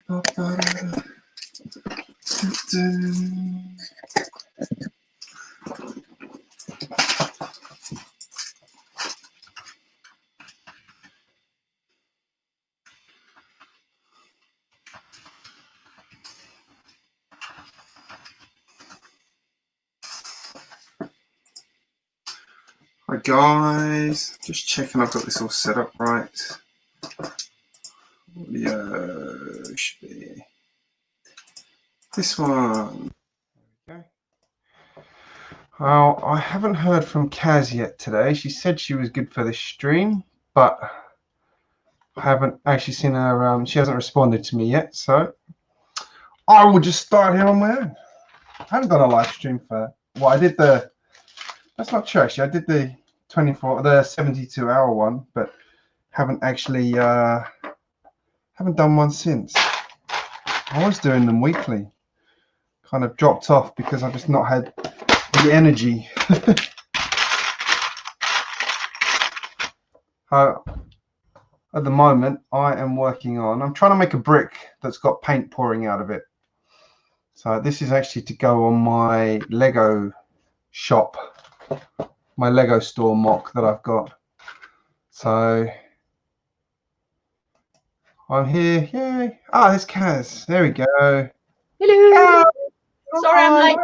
Hi guys, just checking I've got this all set up right. Audio should be this one. Okay. Well, I haven't heard from Kaz yet today. She said she was good for this stream, but I haven't actually seen her. She hasn't responded to me yet, so I will just start here on my own. I haven't done a live stream for. Well, I did the. That's not true. Actually, I did the 72-hour one, but haven't actually haven't done one since. I was doing them weekly. Kind of dropped off because I've just not had the energy. At the moment, I am working on. I'm trying to make a brick that's got paint pouring out of it. So this is actually to go on my Lego shop. My Lego store mock that I've got. So I'm here. Yay. Ah, there's Kaz. There we go. Hello. Sorry I'm late.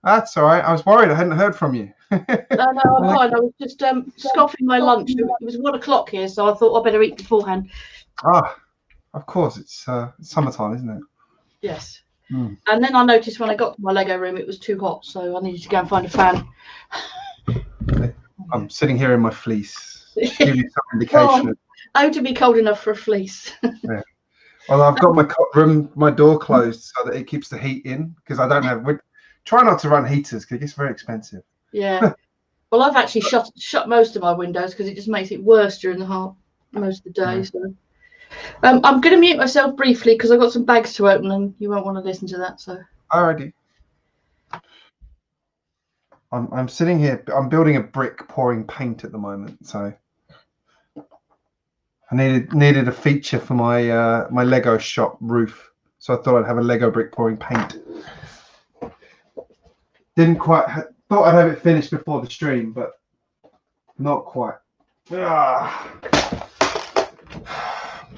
That's all right. I was worried I hadn't heard from you. No, I'm fine. I was just scoffing my lunch. It was 1 o'clock here, so I thought I'd better eat beforehand. Ah, of course. It's summertime, isn't it? Yes. And then I noticed when I got to my Lego room, it was too hot, so I needed to go and find a fan. I'm sitting here in my fleece. Give you some indication. Oh, to be cold enough for a fleece. Yeah. Well, I've got my door closed so that it keeps the heat in because I don't have. Try not to run heaters because it gets very expensive. Yeah. Well, I've actually shut most of my windows because it just makes it worse during the most of the day. So, I'm going to mute myself briefly because I've got some bags to open and you won't want to listen to that. So. Alrighty. I'm sitting here. I'm building a brick pouring paint at the moment, so I needed a feature for my my Lego shop roof. So I thought I'd have a Lego brick pouring paint. Didn't quite thought I'd have it finished before the stream, but not quite. I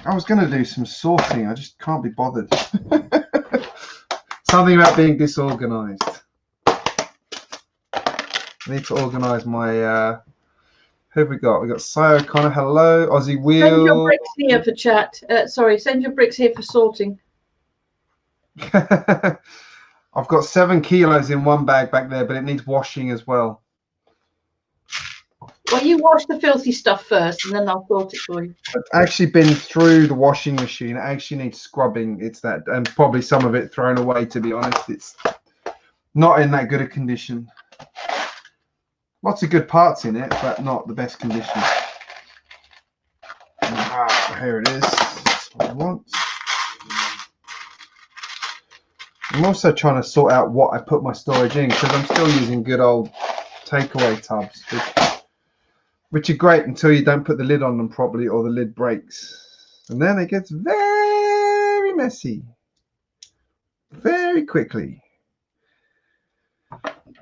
was going to do some sorting. I just can't be bothered. Something about being disorganized. I need to organise my. Who have we got? We got Cy O'Connor. Hello, Aussie Wheel. Send your bricks here for chat. Sorry, send your bricks here for sorting. I've got 7 kilos in one bag back there, but it needs washing as well. Well, you wash the filthy stuff first, and then I'll sort it for you. It's actually been through the washing machine. It actually needs scrubbing. It's that, and probably some of it thrown away. To be honest, it's not in that good a condition. Lots of good parts in it, but not the best condition. Here it is. That's what I want. I'm also trying to sort out what I put my storage in because I'm still using good old takeaway tubs, which are great until you don't put the lid on them properly or the lid breaks. And then it gets very messy very quickly.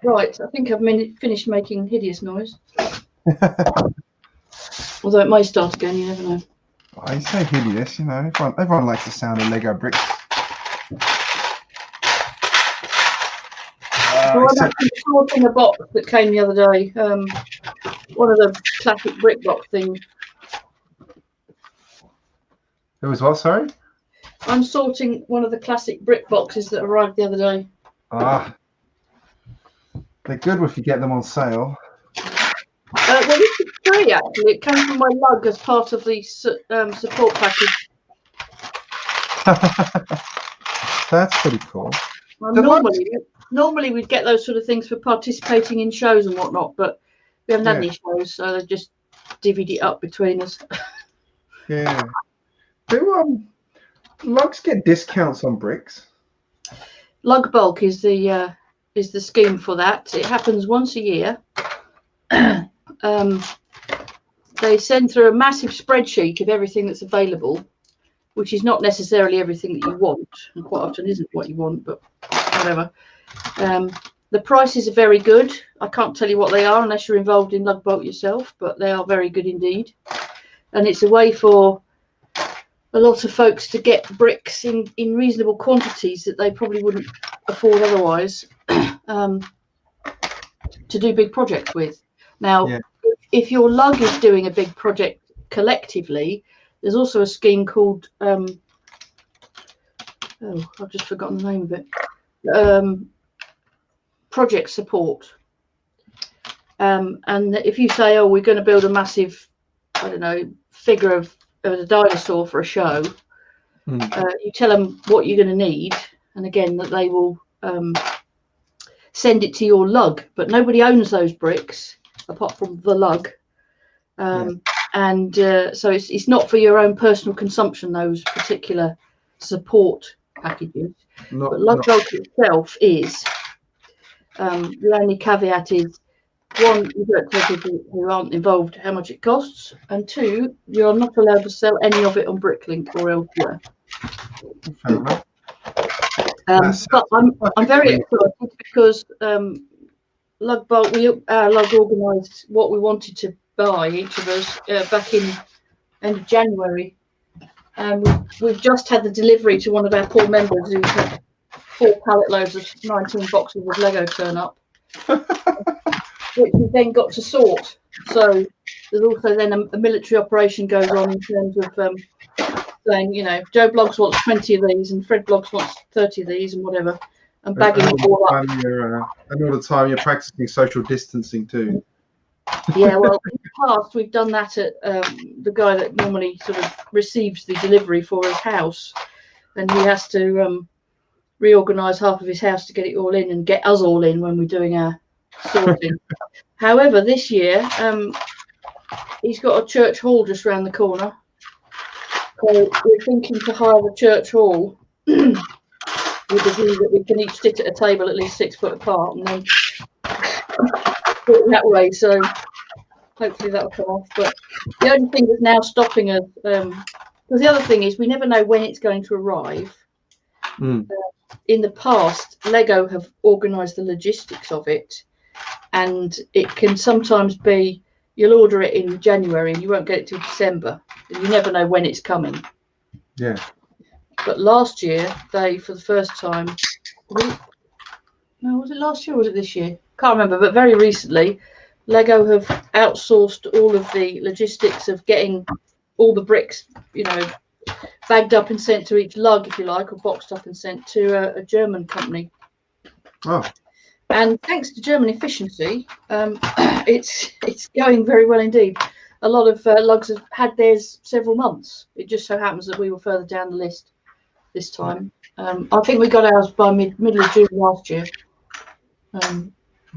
Right, I think I've finished making hideous noise. Although it may start again, you never know. Oh, you say hideous, you know. Everyone likes the sound of Lego bricks. Well, I'm actually sorting a box that came the other day. One of the classic brick box things. It was what, sorry? I'm sorting one of the classic brick boxes that arrived the other day. Ah. They're good if you get them on sale. Well, this is free, actually. It came from my lug as part of the support package. That's pretty cool. Well, normally we'd get those sort of things for participating in shows and whatnot, but we haven't had any shows, so they just divvied it up between us. Yeah. Do lugs get discounts on bricks? Lug bulk is the scheme for that. It happens once a year. They send through a massive spreadsheet of everything that's available, which is not necessarily everything that you want, and quite often isn't what you want, but whatever. The prices are very good. I can't tell you what they are unless you're involved in lug bolt yourself, but they are very good indeed. And it's a way for a lot of folks to get bricks in reasonable quantities that they probably wouldn't afford otherwise, to do big projects with. Now, if your lug is doing a big project collectively, there's also a scheme called, oh, I've just forgotten the name of it, project support. And if you say, oh, we're going to build a massive, I don't know, figure of a dinosaur for a show, you tell them what you're going to need, and again that they will send it to your lug, but nobody owns those bricks apart from the lug, and so it's not for your own personal consumption, those particular support packages. But lug bolt itself is. The only caveat is, one, you don't tell people who aren't involved how much it costs, and two, you're not allowed to sell any of it on Bricklink or elsewhere. But I'm very excited because lug bolt, our lug organised what we wanted to buy, each of us, back in end of January, and we've just had the delivery to one of our poor members who's had 4 pallet loads of 19 boxes of Lego turn up, which we then got to sort. So there's also then a military operation goes on in terms of saying, you know, Joe Bloggs wants 20 of these and Fred Bloggs wants 30 of these and whatever, and bagging it all up. And all the time you're practicing social distancing too. Yeah, well, in the past we've done that at the guy that normally sort of receives the delivery for his house, and he has to reorganise half of his house to get it all in and get us all in when we're doing our sorting. However, this year he's got a church hall just round the corner, so we're thinking to hire a church hall with the view that we can each sit at a table at least 6 foot apart and then do it that way. So hopefully that'll come off. But the only thing that's now stopping us, because the other thing is we never know when it's going to arrive. In the past, Lego have organised the logistics of it, and it can sometimes be you'll order it in January and you won't get it till December, and you never know when it's coming. Yeah. But last year, they, for the first time, was it last year or was it this year? Can't remember, but very recently, Lego have outsourced all of the logistics of getting all the bricks, you know, bagged up and sent to each lug, if you like, or boxed up and sent to a German company. Oh. And thanks to German efficiency, it's going very well indeed. A lot of lugs have had theirs several months. It just so happens that we were further down the list this time. I think we got ours by middle of June last year.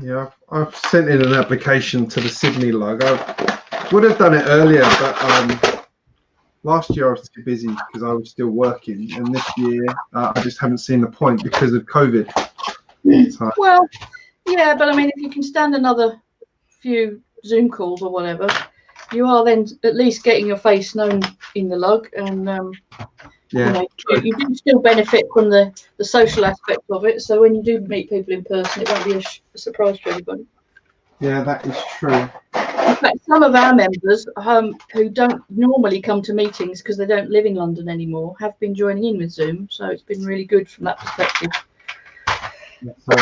Yeah, I've sent in an application to the Sydney lug. I would have done it earlier, but last year I was too busy because I was still working, and this year I just haven't seen the point because of COVID. So. Well, yeah, but I mean, if you can stand another few Zoom calls or whatever, you are then at least getting your face known in the lug, and yeah, you do still benefit from the social aspect of it. So when you do meet people in person, it won't be a surprise to everybody. Yeah, that is true. In fact, some of our members who don't normally come to meetings because they don't live in London anymore have been joining in with Zoom, so it's been really good from that perspective. So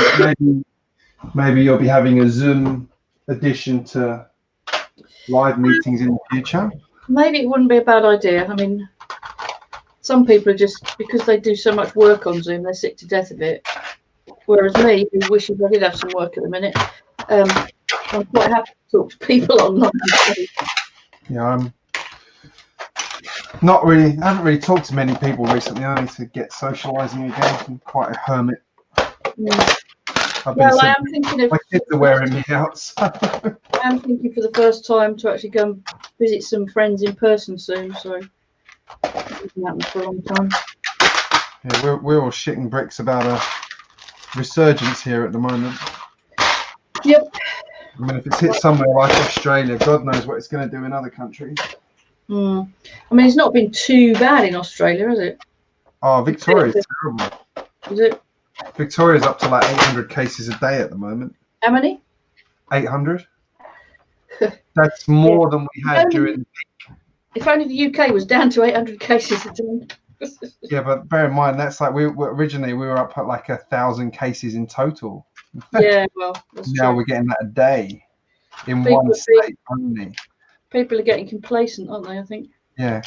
maybe you'll be having a Zoom addition to live meetings in the future. Maybe it wouldn't be a bad idea. I mean, some people are just, because they do so much work on Zoom, they're sick to death of it. Whereas me, who wishes I did have some work at the minute, I'm quite happy to talk to people online. Yeah, I'm not really. I haven't really talked to many people recently. I need to get socialising again. I'm quite a hermit. Well, I am thinking of. My kids are wearing me out. So. I am thinking for the first time to actually go and visit some friends in person soon. So it hasn't happened for a long time. Yeah, we're all shitting bricks about a resurgence here at the moment. Yep. I mean, if it's hit somewhere like Australia, God knows what it's going to do in other countries. I mean, it's not been too bad in Australia, has it? Oh, Victoria's terrible. Is it? Victoria's up to like 800 cases a day at the moment. How many? 800. That's more than we had during. If only the UK was down to 800 cases a day. Yeah, but bear in mind that's like originally we were up at like 1,000 cases in total. Yeah, well, that's now true. we're getting that a day in People one state only. People are getting complacent, aren't they? I think. Yeah.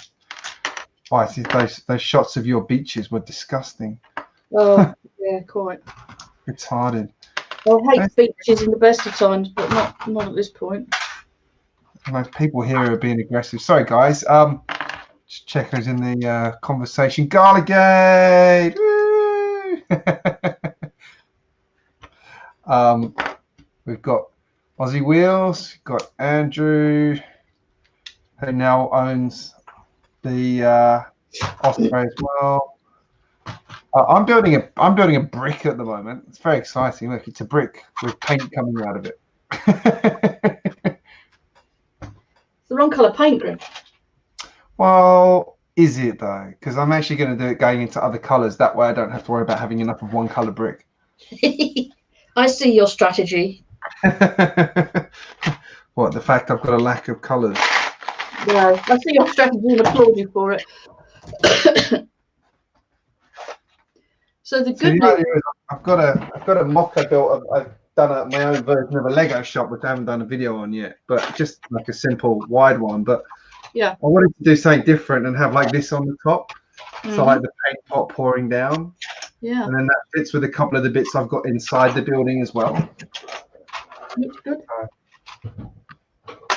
Oh, I see those shots of your beaches were disgusting. Oh, yeah, quite. Retarded. I hate beaches in the best of times, but not at this point. Most people here are being aggressive. Sorry, guys. Just check who's in the conversation. Garligate. Woo! We've got Aussie Wheels. We've got Andrew, who now owns the Osprey as well. I'm building a brick at the moment. It's very exciting. Look, it's a brick with paint coming out of it. It's the wrong colour paint, Greg. Well, is it though? Because I'm actually going to do it going into other colours. That way I don't have to worry about having enough of one colour brick. I see your strategy. What, the fact I've got a lack of colours? Yeah, I see your strategy and applaud you for it. So the good news is I've got a mock I built. I've done my own version of a Lego shop, which I haven't done a video on yet, but just like a simple wide one. But yeah, I wanted to do something different and have like this on the top, so like the paint pot pouring down. Yeah, and then that fits with a couple of the bits I've got inside the building as well. looks good.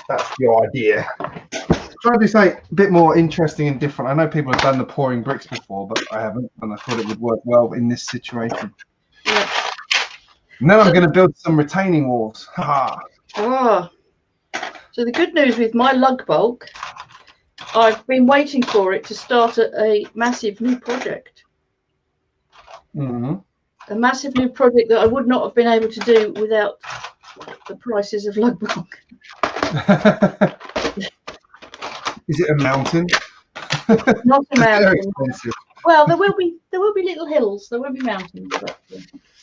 That's the idea. Try to do something a bit more interesting and different. I know people have done the pouring bricks before, but I haven't, and I thought it would work well in this situation. Yeah. And then I'm going to build some retaining walls. So the good news with my lug bulk, I've been waiting for it to start a massive new project. A massive new project that I would not have been able to do without the prices of lug bulk. Is it a mountain? Not a mountain. Very expensive. Well, there will be little hills. There will be mountains. But,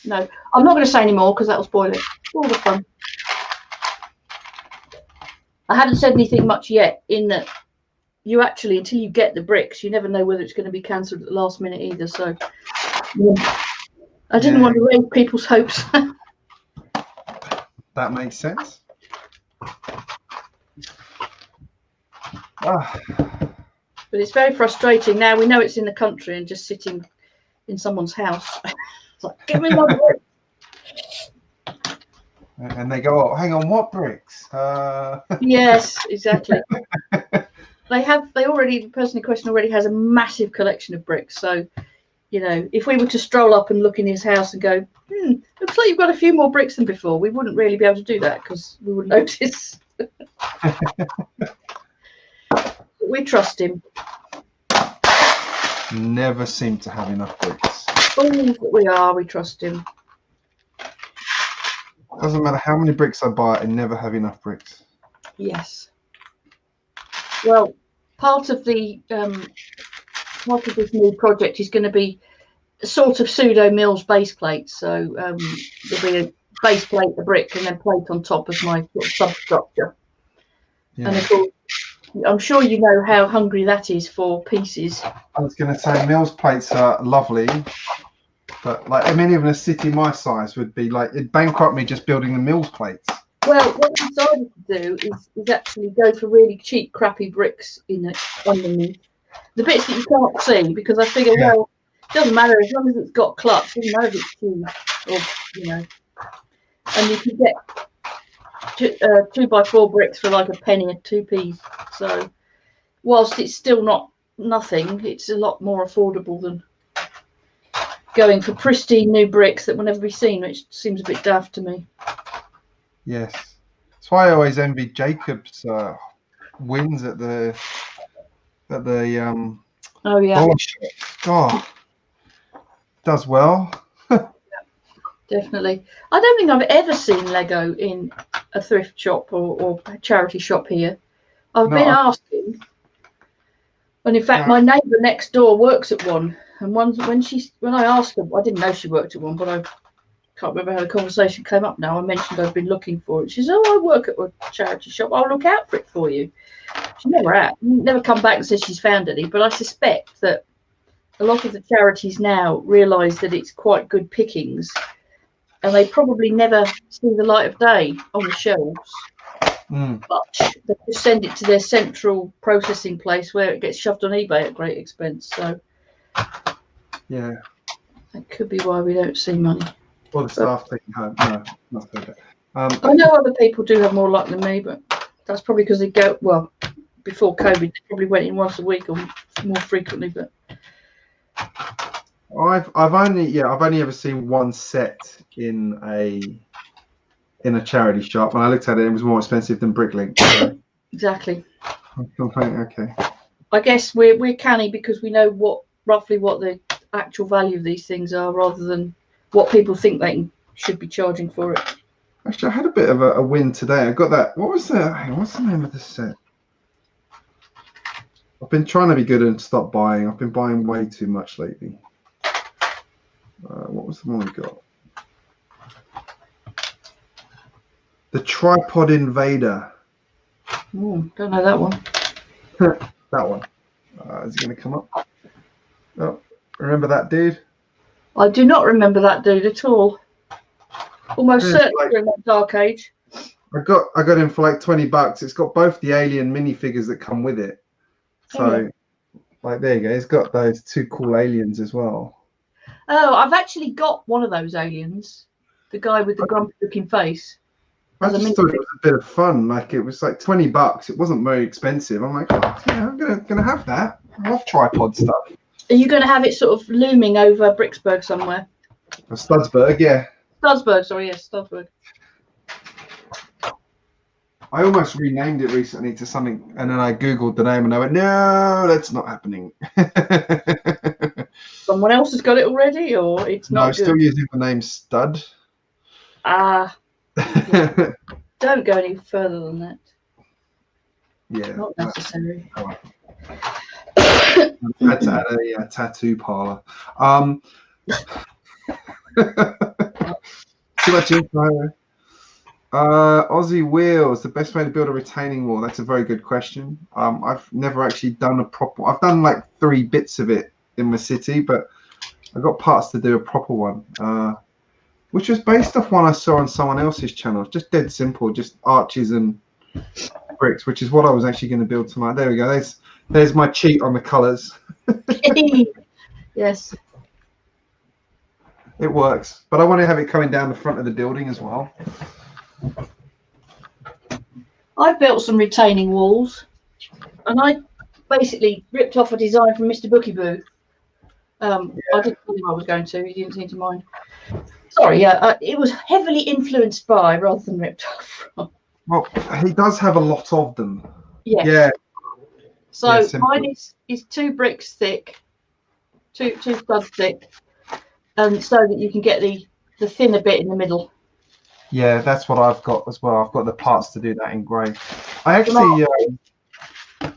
no, I'm not going to say any more because that will spoil it. All the fun. I haven't said anything much yet. In that, you actually, until you get the bricks, you never know whether it's going to be cancelled at the last minute either. So, yeah. I didn't want to raise people's hopes. That makes sense. But it's very frustrating. Now we know it's in the country and just sitting in someone's house. It's like, give me my brick. And they go, oh, hang on, what bricks? Yes, exactly. The person in question already has a massive collection of bricks. So, you know, if we were to stroll up and look in his house and go, looks like you've got a few more bricks than before, we wouldn't really be able to do that because we would notice. We trust him. Never seem to have enough bricks. We trust him. Doesn't matter how many bricks I buy, I never have enough bricks. Yes. Well, part of this new project is going to be a sort of pseudo Mills base plate. So there'll be a base plate, a brick, and then plate on top as my sort of substructure. Yeah. And of course, I'm sure you know how hungry that is for pieces. I was going to say Mills plates are lovely, but like many of a city my size would be like, it'd bankrupt me just building the Mills plates. Well, what I decided to do is actually go for really cheap, crappy bricks underneath. The bits that you can't see, because I figure, well, it doesn't matter as long as it's got clutch, it doesn't matter if it's cheap or, you know. And you can get 2x4 bricks for like a penny a 2p. So whilst it's still not nothing, it's a lot more affordable than going for pristine new bricks that will never be seen, which seems a bit daft to me. Yes, that's why I always envy Jacob's wins at the oh yeah, God, does well. Definitely. I don't think I've ever seen Lego in a thrift shop or charity shop here. I've been asking, And in fact, my neighbour next door works at one. And when I asked her, I didn't know she worked at one, but I can't remember how the conversation came up now. I mentioned I've been looking for it. She said, "Oh, I work at a charity shop. I'll look out for it for you." She never come back and said she's found any, but I suspect that a lot of the charities now realise that it's quite good pickings, and they probably never see the light of day on the shelves. But they just send it to their central processing place where it gets shoved on eBay at great expense. So yeah, that could be why we don't see money. Or the staff taking home. No, not that. I know other people do have more luck than me, but that's probably because they go, well, before COVID, they probably went in once a week or more frequently. But I've only ever seen one set in a charity shop. When I looked at it, it was more expensive than Bricklink. So. Exactly. Okay. I guess we're canny because we know roughly what the actual value of these things are, rather than what people think they should be charging for it. Actually, I had a bit of a win today. I got that. What's the name of the set? I've been trying to be good and stop buying. I've been buying way too much lately. What was the one we got? The Tripod Invader. Don't know that one. That one. Is it going to come up? Oh, remember that dude? I do not remember that dude at all. Almost certainly during that dark age. I got him for like $20. It's got both the alien minifigures that come with it. So, like, there you go. It's got those two cool aliens as well. Oh, I've actually got one of those aliens. The guy with the grumpy-looking face. I just thought it was a bit of fun. Like, it was like $20. It wasn't very expensive. I'm like, oh, yeah, I'm gonna have that. I love tripod stuff. Are you going to have it sort of looming over Bricksburg somewhere? Studsburg, yeah. Studsburg, sorry, yes, Studsburg. I almost renamed it recently to something, and then I googled the name, and I went, "No, that's not happening." Someone else has got it already, or it's not? No, I'm still using the name Stud. Don't go any further than that. Yeah, not necessary. I had to add a tattoo parlor. Too much info. Aussie Wheels, the best way to build a retaining wall. That's a very good question. I've never actually done a proper. I've done like 3 bits of it in my city, but I got parts to do a proper one, which was based off one I saw on someone else's channel. Just dead simple, just arches and bricks, which is what I was actually going to build tonight. There we go. There's my cheat on the colours. Yes. It works, but I want to have it coming down the front of the building as well. I built some retaining walls, and I basically ripped off a design from Mr. Bookyboo. I didn't tell him I was going to. He didn't seem to mind. Sorry, it was heavily influenced by rather than ripped off from. Well, he does have a lot of them. Yes. Yeah. So mine is 2 bricks thick, two studs thick, and so that you can get the thinner bit in the middle. Yeah, that's what I've got as well. I've got the parts to do that in grey. I actually.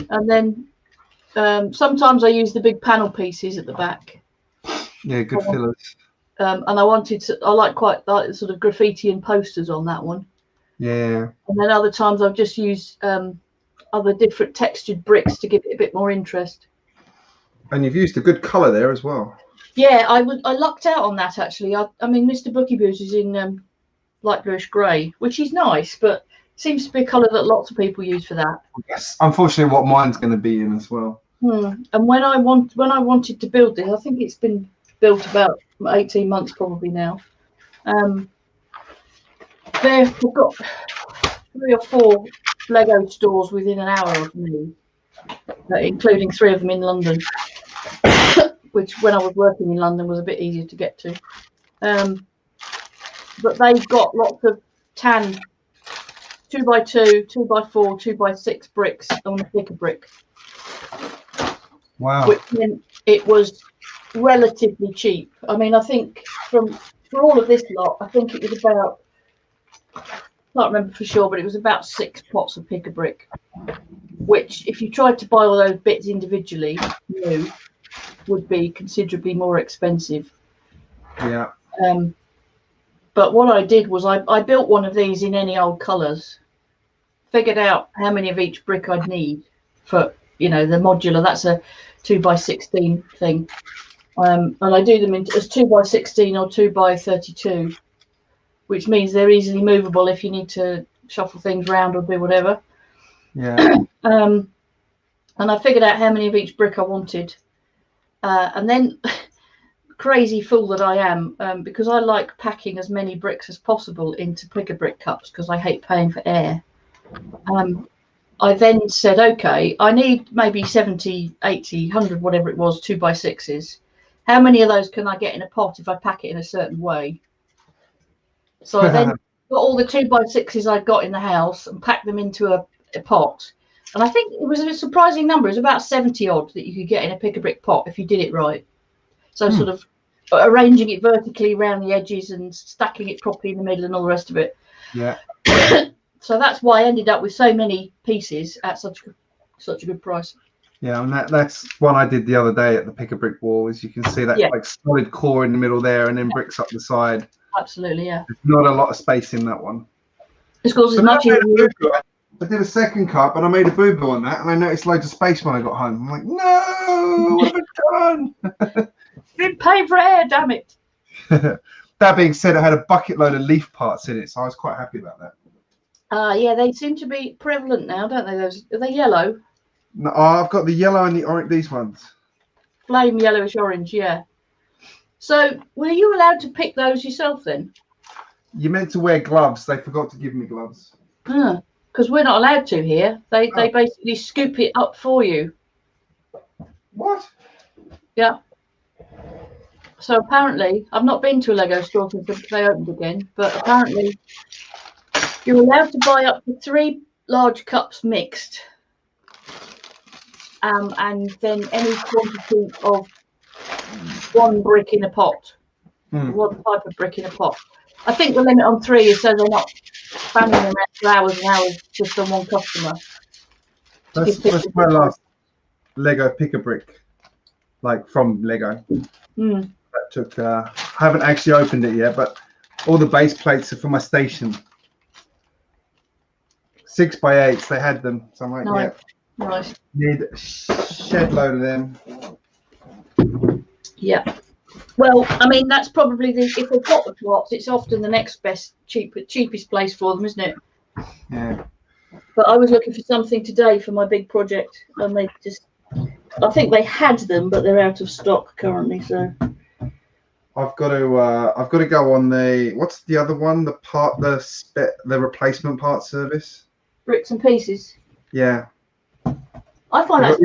And then sometimes I use the big panel pieces at the back. Yeah, good fillers. And I like quite like sort of graffiti and posters on that one. Yeah. And then other times I've just used other different textured bricks to give it a bit more interest. And you've used a good colour there as well. Yeah, I lucked out on that actually. I mean, Mr. Bookyboo's is in light bluish grey, which is nice, but seems to be a colour that lots of people use for that. Yes, unfortunately, what mine's going to be in as well. And when I wanted to build this, I think it's been built about 18 months probably now. We've got 3 or 4 Lego stores within an hour of me, including 3 of them in London, which when I was working in London was a bit easier to get to. But they've got lots of tan 2x2, 2x4, 2x6 bricks on a thicker brick. Wow. Which meant it was relatively cheap. I mean, I think for all of this lot, I think it was about, I can't remember for sure, but it was about 6 pots of pick a brick. which if you tried to buy all those bits individually, new, would be considerably more expensive. Yeah. But what I did was I built one of these in any old colours, figured out how many of each brick I'd need for, you know, the modular. That's a 2x16 thing. And I do them as 2x16 or 2x32, which means they're easily movable if you need to shuffle things around or do whatever. Yeah. And I figured out how many of each brick I wanted. And then, crazy fool that I am, because I like packing as many bricks as possible into pick-a-brick cups because I hate paying for air. I then said, okay, I need maybe 70, 80, 100, whatever it was, 2x6s. How many of those can I get in a pot if I pack it in a certain way? So I then got all the 2x6s I'd got in the house and packed them into a pot. And I think it was a surprising number. It was about 70 odd that you could get in a pick-a-brick pot if you did it right. So sort of arranging it vertically around the edges and stacking it properly in the middle and all the rest of it. Yeah. So that's why I ended up with so many pieces at such a good price. Yeah, and that's one I did the other day at the pick-a-brick wall. As you can see, that like solid core in the middle there, and then bricks up the side. Absolutely, yeah. There's not a lot of space in that one. It's because as much as I did a second cup and I made a boo-boo on that, and I noticed loads of space when I got home. I'm like, no, what have I done? Didn't pay for air, damn it. That being said, it had a bucket load of leaf parts in it, so I was quite happy about that. Yeah, they seem to be prevalent now, don't they? Those are they yellow? No, I've got the yellow and the orange. These ones. Flame yellowish orange, yeah. So, were you allowed to pick those yourself then? You meant to wear gloves. They forgot to give me gloves. Because we're not allowed to here. They basically scoop it up for you. What? Yeah. So apparently, I've not been to a Lego store since they opened again, but apparently you're allowed to buy up to 3 large cups mixed, and then any quantity of 1 brick in a pot, 1 type of brick in a pot. I think the limit on 3 is so they're not spanning around for hours and hours just on one customer. That's my last Lego pick-a-brick, like from Lego. That took. I haven't actually opened it yet, but all the base plates are for my station. 6x8s, they had them, so I'm like, nice. Yeah, nice. Need a shed load of them. Yeah. Well, I mean, that's probably if they've got the plots, it's often the next best, cheapest place for them, isn't it? Yeah. But I was looking for something today for my big project, and they I think they had them, but they're out of stock currently. So I've got to go on the, what's the other one? The replacement part service. Bricks and Pieces. Yeah. I find that's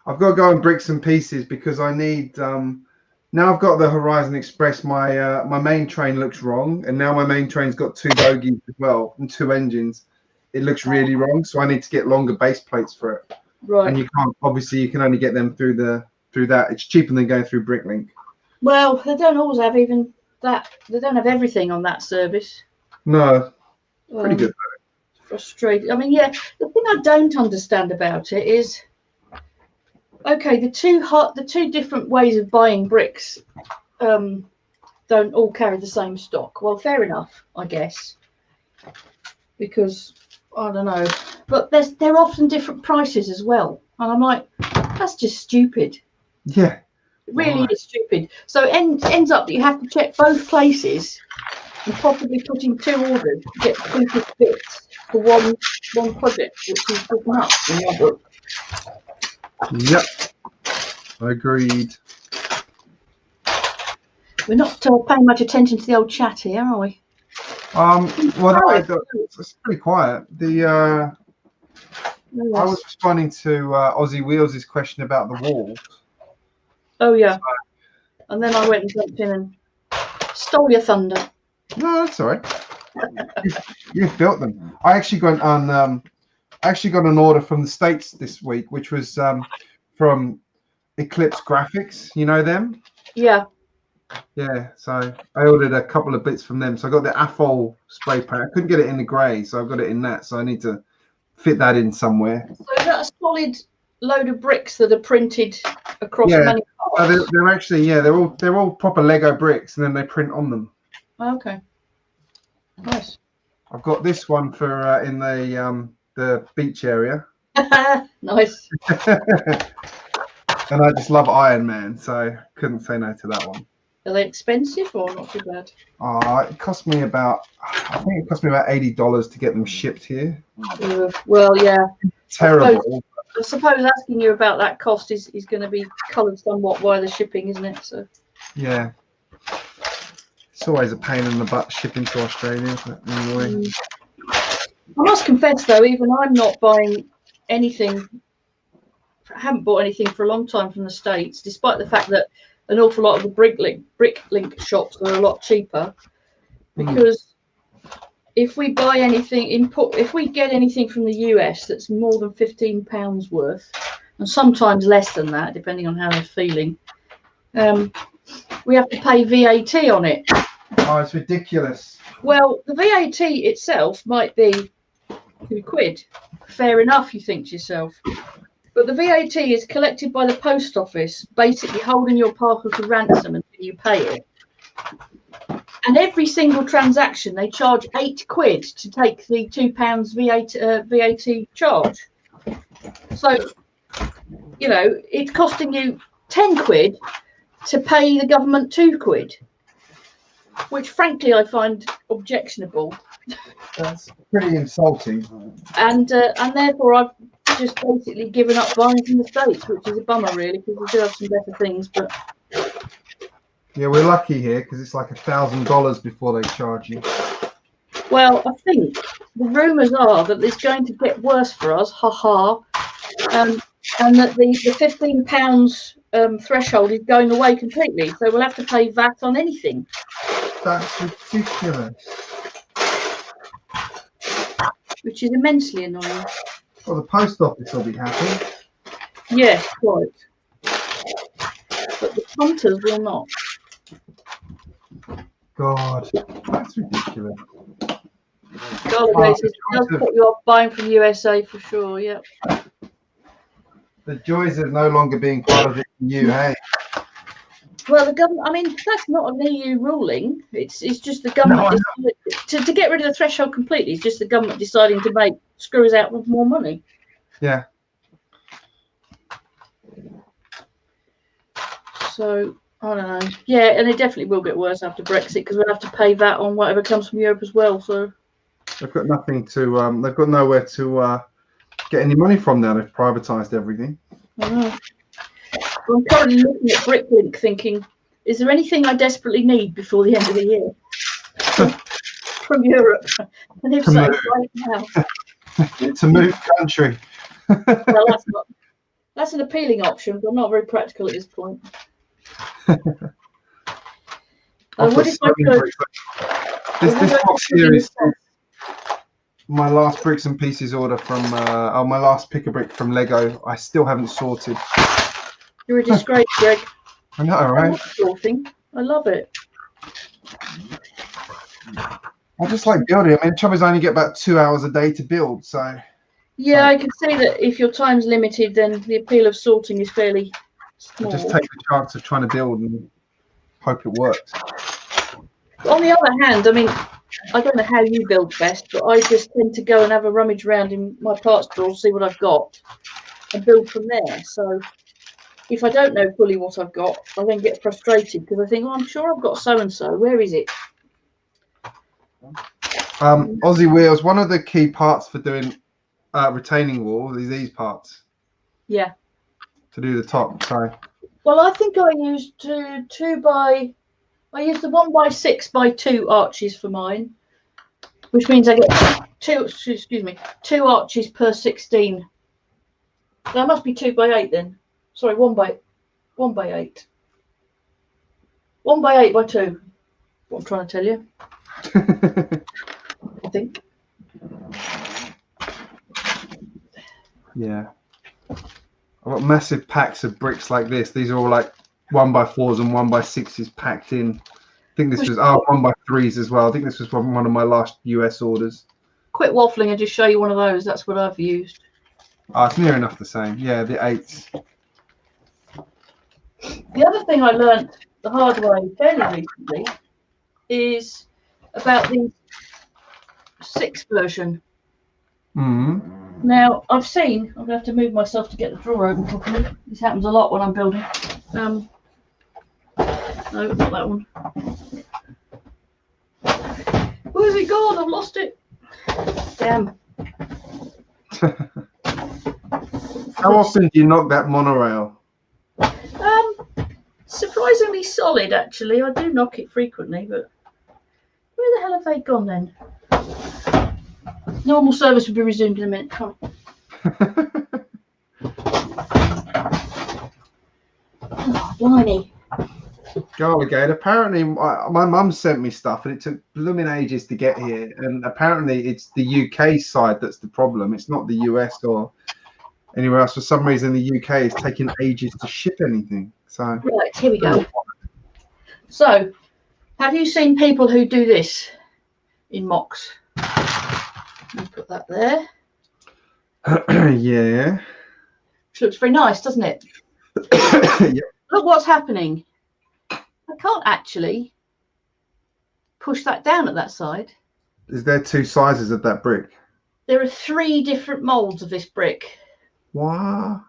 I've got to go on Bricks and Pieces because I need. Now I've got the Horizon Express. My main train looks wrong, and now my main train's got 2 bogies as well and 2 engines. It looks really wrong, so I need to get longer base plates for it. Right. And you can't. Obviously, you can only get them through that. It's cheaper than going through Bricklink. Well, they don't always have even that. They don't have everything on that service. No. Pretty good though. Frustrating. I mean, yeah. The thing I don't understand about it is, okay, the two different ways of buying bricks don't all carry the same stock. Well, fair enough, I guess, because I don't know, but they're often different prices as well, and I'm like, that's just stupid. Yeah, it really is stupid. So it ends up that you have to check both places and possibly put in 2 orders to get the cheapest bits for one project, which is just nuts in your book. Yep. Agreed. We're not paying much attention to the old chat here, are we? Well, it's pretty quiet. I was responding to Aussie Wheels' question about the walls. Oh yeah. And then I went and jumped in and stole your thunder. No, that's all right. You've built them. I actually got an order from the States this week, which was from Eclipse Graphics. You know them? Yeah. Yeah. So I ordered a couple of bits from them. So I got the Athol spray paint. I couldn't get it in the grey, so I've got it in that. So I need to fit that in somewhere. So is that a solid load of bricks that are printed across many parts? They're actually they're all proper Lego bricks, and then they print on them. Okay, nice. I've got this one for in the beach area. Nice. And I just love Iron Man, so couldn't say no to that one. Are they expensive or not too bad? It cost me about $80 to get them shipped here. Well, yeah. Terrible. I suppose asking you about that cost is going to be coloured somewhat by the shipping, isn't it? So. Yeah. It's always a pain in the butt shipping to Australia, but anyway. I must confess, though, even I'm not buying anything. I haven't bought anything for a long time from the States, despite the fact that an awful lot of the BrickLink shops are a lot cheaper. Because if we buy anything if we get anything from the US that's more than £15 worth, and sometimes less than that, depending on how they're feeling, we have to pay VAT on it. Oh, it's ridiculous. Well, the VAT itself might be £2. Fair enough, you think to yourself. But the VAT is collected by the post office, basically holding your parcel to ransom until you pay it. And every single transaction, they charge £8 to take the £2 VAT charge. So, you know, it's costing you £10 to pay the government £2, which frankly I find objectionable. That's pretty insulting. And therefore I've just basically given up buying from the States, which is a bummer really, because we do have some better things. But yeah, we're lucky here because it's like $1,000 before they charge you. Well, I think the rumours are that it's going to get worse for us, and that the £15 threshold is going away completely. So we'll have to pay VAT on anything. That's ridiculous. Which is immensely annoying. Well, the post office will be happy. Yes, quite. But the punters will not. God, that's ridiculous. Garlic does put you off buying from USA for sure, yeah. The joys of no longer being part of the EU, hey? Well, the government, I mean, that's not an EU ruling. It's just the government to get rid of the threshold completely. It's just the government deciding to make screws out with more money. Yeah. So, I don't know. Yeah, and it definitely will get worse after Brexit because we'll have to pay VAT on whatever comes from Europe as well. So they've got nothing to, they've got nowhere to get any money from now. They've privatised everything. I know. Well, I'm currently looking at BrickLink thinking, is there anything I desperately need before the end of the year from Europe? And if so, right now. To move country. Well, that's an appealing option, but not very practical at this point. What if I could? This box here is my last bricks and pieces order from my last pick a brick from Lego. I still haven't sorted. You're a disgrace, Greg. I know, right? I love sorting. I love it. I just like building. I mean, the trouble is I only get about 2 hours a day to build, so. Yeah, I can see that if your time's limited, then the appeal of sorting is fairly small. I just take the chance of trying to build and hope it works. On the other hand, I mean, I don't know how you build best, but I just tend to go and have a rummage around in my parts drawer, see what I've got, and build from there. So if I don't know fully what I've got, I then get frustrated because I think, well, I'm sure I've got so-and-so. Where is it? Aussie wheels, one of the key parts for doing retaining wall is these parts. Yeah. To do the top, sorry. Well, I think I used I used the 1x6x2 arches for mine, which means I get two arches per 16. That must be 2x8 then. Sorry, 1x8. 1x8 by 2. What I'm trying to tell you. I think. Yeah. I've got massive packs of bricks like this. These are all like 1x4s and 1x6s packed in. I think this was 1x3s as well. I think this was from one of my last US orders. quit waffling and just show you one of those. That's what I've used. Oh, it's near enough the same. Yeah, the 8s. The other thing I learnt the hard way fairly recently is about the 6 version. Now, I've seen, I'm going to have to move myself to get the drawer open properly. This happens a lot when I'm building. No, not that one. Where's it gone? I've lost it. Damn. How often do you knock that monorail? Surprisingly solid, actually. I do knock it frequently, but where the hell have they gone then? Normal service will be resumed in a minute. Come on. Oh, blimey. Golly gate. Apparently, my mum sent me stuff, and it took blooming ages to get here. And apparently, it's the UK side that's the problem. It's not the US or anywhere else. For some reason, the UK is taking ages to ship anything. So right, here we go. So, have you seen people who do this in mocks? I'll put that there. Yeah. Which looks very nice, doesn't it? Yep. Look what's happening. I can't actually push that down at that side. Is there 2 sizes of that brick? There are 3 different moulds of this brick. What?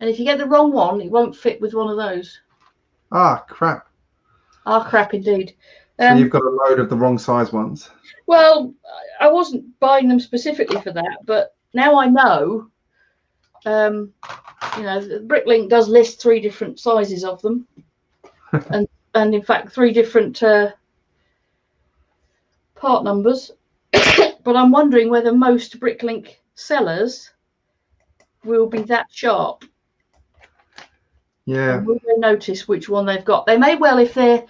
And if you get the wrong one, it won't fit with one of those. Ah, crap. Ah, crap indeed. So you've got a load of the wrong size ones. Well, I wasn't buying them specifically for that, but now I know. You know, BrickLink does list 3 different sizes of them, and in fact 3 different part numbers. But I'm wondering whether most BrickLink sellers will be that sharp. Yeah. And will they notice which one they've got? They may well, if they're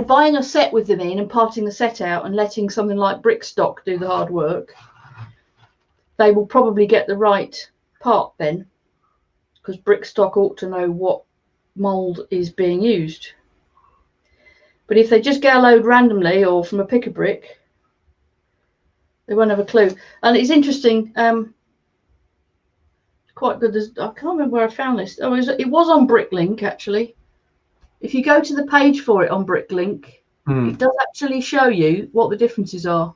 buying a set with them in and parting the set out and letting something like Brickstock do the hard work, they will probably get the right part then, because Brickstock ought to know what mould is being used. But if they just get a load randomly or from a pick-a-brick, they won't have a clue. And it's interesting. Quite good. I can't remember where I found this. Oh, it was on BrickLink actually. If you go to the page for it on BrickLink, it does actually show you what the differences are.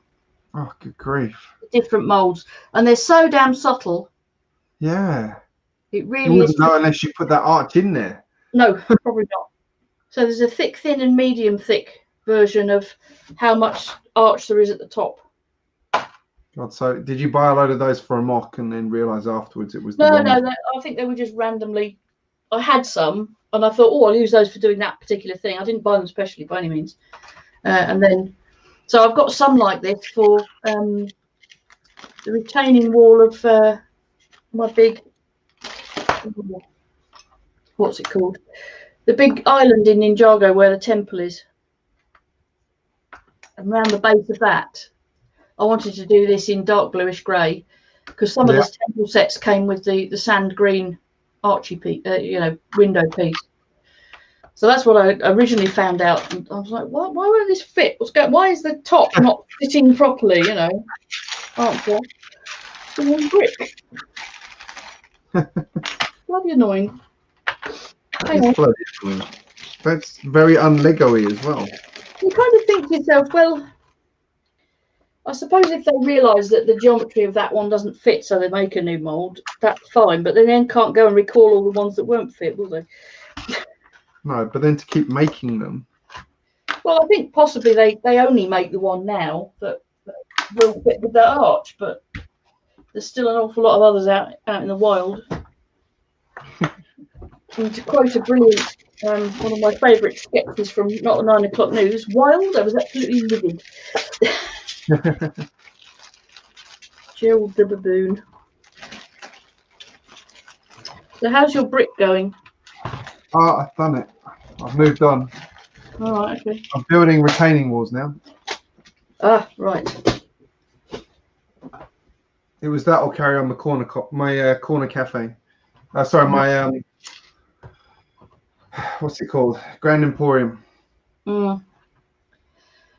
Oh, good grief. The different moulds, and they're so damn subtle. Yeah. It really you wouldn't is. know unless you put that arch in there. No, probably not. So there's a thick, thin, and medium thick version of how much arch there is at the top. God, so did you buy a load of those for a mock and then realise afterwards it was the No, wrong no, I think they were just randomly. I had some, and I thought, oh, I'll use those for doing that particular thing. I didn't buy them specially by any means. And then, so I've got some like this for the retaining wall of my big, what's it called? The big island in Ninjago where the temple is. And around the base of that, I wanted to do this in dark bluish grey, because some of the temple sets came with the sand green archy piece, window piece. So that's what I originally found out, and I was like, why won't this fit? Why is the top not fitting properly? You know, answer. The one brick. Bloody annoying. Hang on. bloody annoying. That's very un-Lego-y as well. You kind of think to yourself, well, I suppose if they realise that the geometry of that one doesn't fit, so they make a new mould, that's fine. But they then can't go and recall all the ones that won't fit, will they? No, but then to keep making them. Well, I think possibly they only make the one now that will fit with that arch, but there's still an awful lot of others out in the wild. And to quote a brilliant, one of my favourite sketches from Not the 9 O'Clock News, wild, I was absolutely livid. Jill the baboon. So how's your brick going? Oh, I've done it. I've moved on. All right, okay. I'm building retaining walls now. Ah, right. It was that I'll carry on the corner, corner cafe. Sorry, my what's it called? Grand Emporium.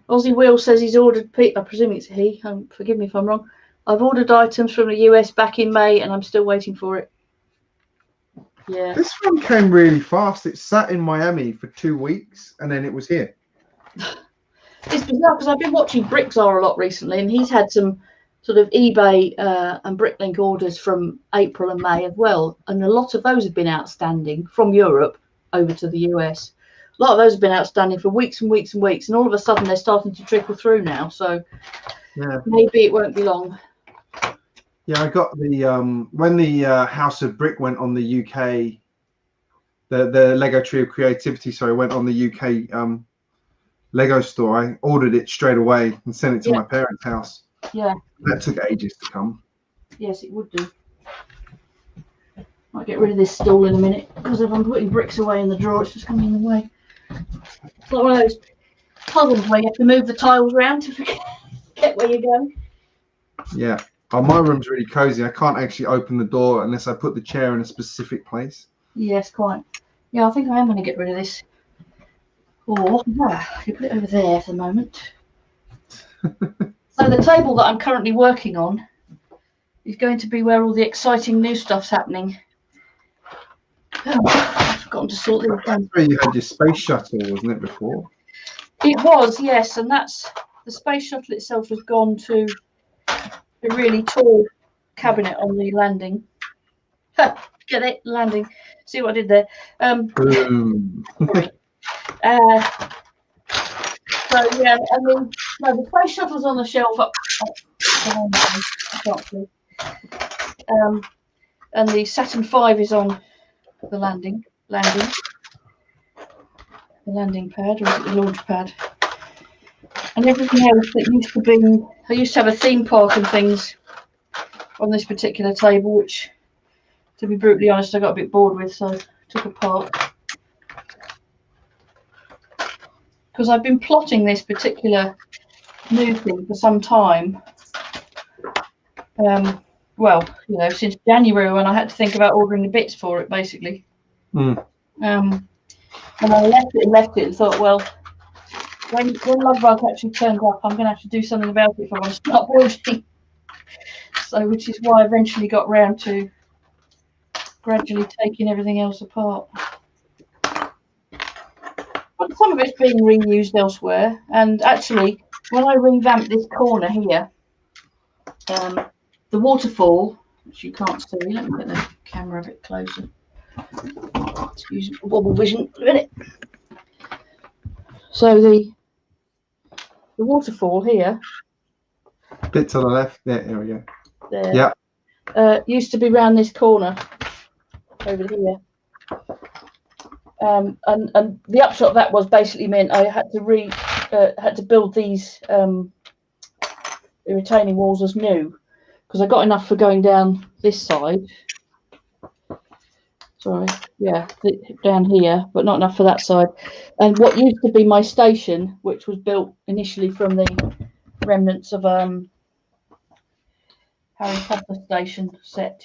Aussie Will says he's ordered. I presume it's he. Forgive me if I'm wrong. I've ordered items from the US back in May, and I'm still waiting for it. Yeah. This one came really fast. It sat in Miami for 2 weeks, and then it was here. It's bizarre because I've been watching Brickzar a lot recently, and he's had some sort of eBay and Bricklink orders from April and May as well, and a lot of those have been outstanding from Europe over to the US. A lot of those have been outstanding for weeks and weeks and weeks, and all of a sudden they're starting to trickle through now. So Yeah, maybe it won't be long. yeah. I got the when the House of Brick went on the UK, the Lego Tree of Creativity. Sorry, went on the UK Lego store. I ordered it straight away and sent it to my parents' house. Yeah. That took ages to come. Yes, it would do. Might get rid of this stool in a minute because if I'm putting bricks away in the drawer, it's just coming in the way. It's like one of those puzzles where you have to move the tiles around to forget where you're going. Yeah. Oh, my room's really cozy. I can't actually open the door unless I put the chair in a specific place. Yes, quite. Yeah, I think I am going to get rid of this. Or, you put it over there for the moment. So the table that I'm currently working on is going to be where all the exciting new stuff's happening. Oh, I've forgotten to sort these out. That's where you had your space shuttle, wasn't it, before? It was, yes, and that's the space shuttle itself has gone to a really tall cabinet on the landing. Get it? Landing. See what I did there? Boom. So yeah, I mean, no, the space shuttle's on the shelf up. I can't see. And the Saturn V is on the landing pad, or is it the launch pad? And everything else that used to be, I used to have a theme park and things on this particular table, which, to be brutally honest, I got a bit bored with, so I took apart. Because I've been plotting this particular new thing for some time. Well, you know, since January when I had to think about ordering the bits for it, basically. And I left it and thought, well, when Love Bug actually turns up, I'm going to have to do something about it if I want to start building. So, which is why I eventually got round to gradually taking everything else apart. But some of it's being reused elsewhere. And actually, when I revamped this corner here, the waterfall, which you can't see, let me get the camera a bit closer. Excuse me, wobble vision a minute. So the waterfall here, Bit to the left. There we go. there, Yeah. used to be round this corner over here. And the upshot of that was basically meant I had to build these retaining walls as new, because I got enough for going down this side. Sorry, yeah, down here, but not enough for that side. And what used to be my station, which was built initially from the remnants of Harry Potter station set,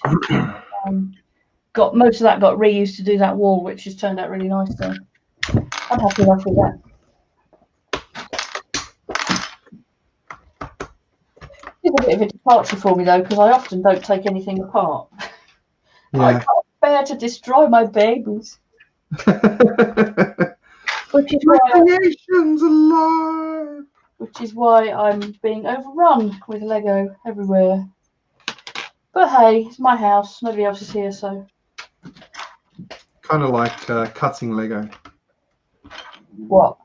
got most of that got reused to do that wall, which has turned out really nice. So I'm happy enough with that. It's a bit of a departure for me though, because I often don't take anything apart. Yeah. I can't bear to destroy my babies. Which is why creation's alive. Which is why I'm being overrun with Lego everywhere. But hey, it's my house. Nobody else is here, so. Kind of like cutting Lego. What?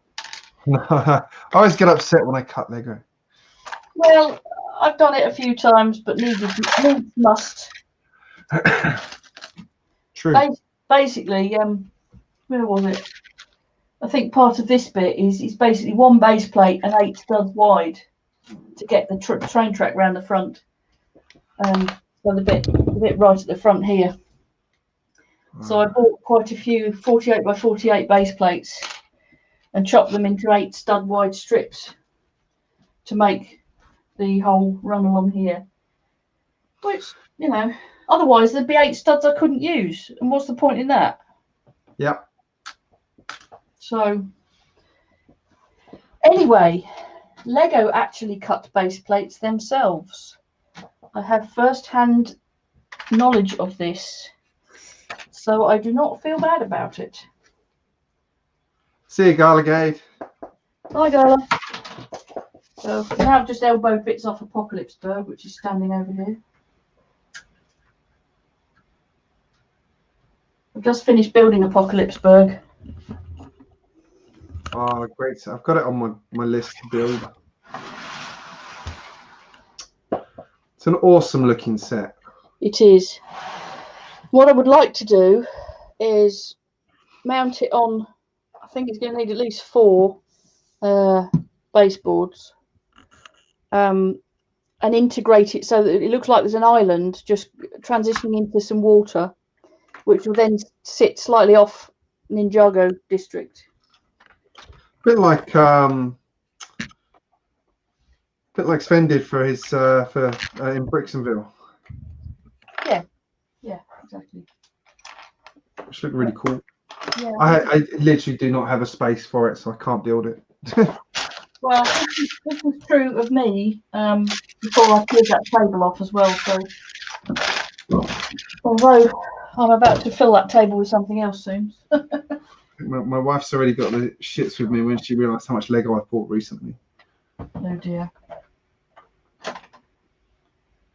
I always get upset when I cut Lego. Well, I've done it a few times, but needs must. True. Basically, where was it? I think part of this bit is basically one base plate and 8 studs wide to get the train track round the front. So the bit right at the front here. So I bought quite a few 48 by 48 base plates and chopped them into 8 stud wide strips to make the whole run along here. Which, you know, otherwise there'd be 8 studs I couldn't use. And what's the point in that? Yep. So anyway, Lego actually cut base plates themselves. I have first-hand knowledge of this, so I do not feel bad about it. See you, Garligade. Hi, Gala. So now I've just elbowed bits off Apocalypseburg, which is standing over here. I've just finished building Apocalypseburg. Oh, great. So I've got it on my list to build. It's an awesome looking set. It is. What I would like to do is mount it on, I think it's going to need at least 4 baseboards, and integrate it so that it looks like there's an island just transitioning into some water, which will then sit slightly off Ninjago district. Bit like Sven did for his in Brixtonville. Yeah, exactly. Which looked really cool. Yeah. I literally do not have a space for it, so I can't build it. Well, this was true of me before I cleared that table off as well. So, although I'm about to fill that table with something else soon. My wife's already got the shits with me when she realised how much Lego I bought recently. Oh dear.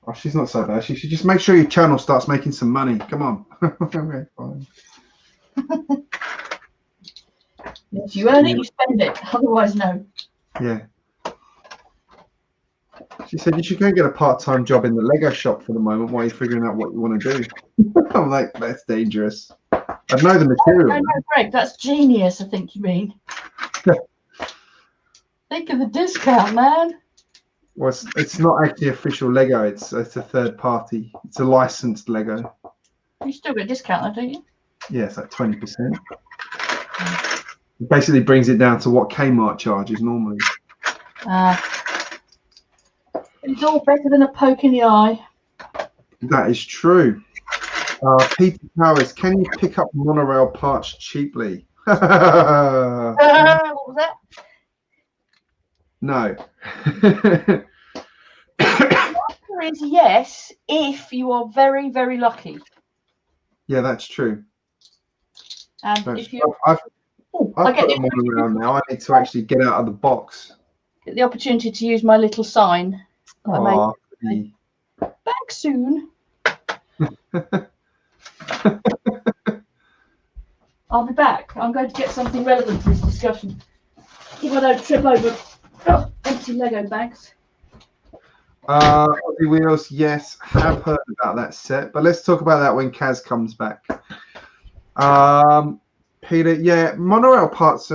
Oh, she's not so bad. She should just make sure your channel starts making some money. Come on. Okay, fine. If you earn it, you spend it. Otherwise, no. Yeah. She said you should go and get a part-time job in the Lego shop for the moment while you're figuring out what you want to do. I'm like, that's dangerous. I know the material. No, Greg, that's genius, I think you mean. Think of the discount, man. Well, it's not actually official Lego. It's a third party. It's a licensed Lego. You still get a discount, though, don't you? Yeah, it's like 20%. It basically brings it down to what Kmart charges normally. It's all better than a poke in the eye. That is true. Peter Powers, can you pick up Monorail Parts cheaply? What was that? No. The answer is yes, if you are very, very lucky. Yeah, that's true. And That's if you, I've I get got a Monorail now. I need to actually get out of the box. get the opportunity to use my little sign. That I made. Back soon. I'll be back. I'm going to get something relevant to this discussion. If I don't trip over empty Lego bags. Aussie Wheels, yes, have heard about that set, but let's talk about that when Kaz comes back. Peter, yeah, Monorail Parts.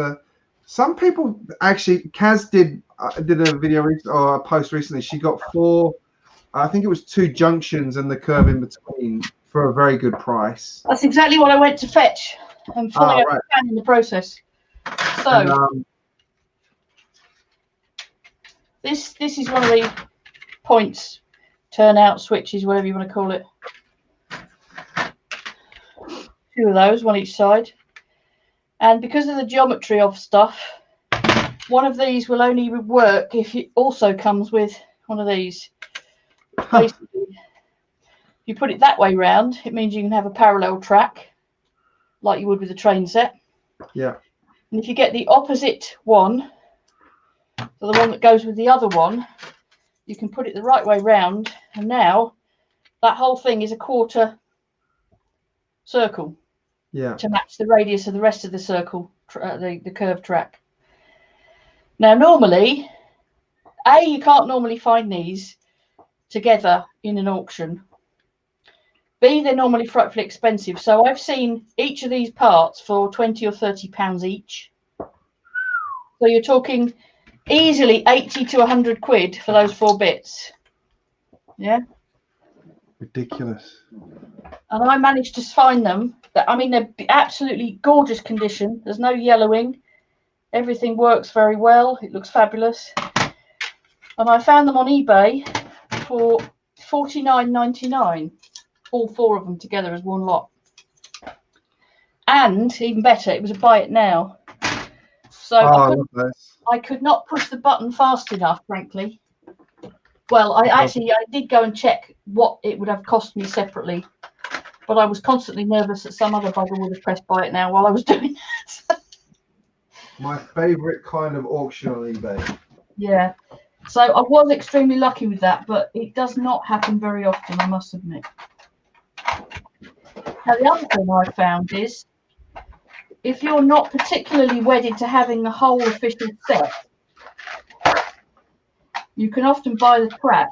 Some people actually, Kaz did a video or a post recently. She got 4, I think it was 2 junctions and the curve in between for a very good price. That's exactly what I went to fetch. I'm filling up the can in the process. So And, this is one of the points, turnout switches, whatever you want to call it. 2 of those, one each side. And because of the geometry of stuff, one of these will only work if it also comes with one of these. Basically, if you put it that way round, it means you can have a parallel track, like you would with a train set. Yeah. And if you get the opposite one, so the one that goes with the other one, you can put it the right way round, and now that whole thing is a quarter circle. Yeah. To match the radius of the rest of the circle, the curved track. Now, normally, you can't normally find these together in an auction. B, they're normally frightfully expensive. So I've seen each of these parts for £20 or £30 each. So you're talking easily 80 to 100 quid for those 4 bits. Yeah. Ridiculous. And I managed to find them. I mean, they're absolutely gorgeous condition. There's no yellowing. Everything works very well. It looks fabulous. And I found them on eBay for $49.99. All 4 of them together as one lot. And even better, it was a buy it now. So I could not push the button fast enough, frankly. Well, I did go and check what it would have cost me separately, but I was constantly nervous that some other bugger would have pressed buy it now while I was doing that. My favourite kind of auction on eBay. Yeah. So I was extremely lucky with that, but it does not happen very often, I must admit. Now, the other thing I found is, if you're not particularly wedded to having the whole official set, you can often buy the track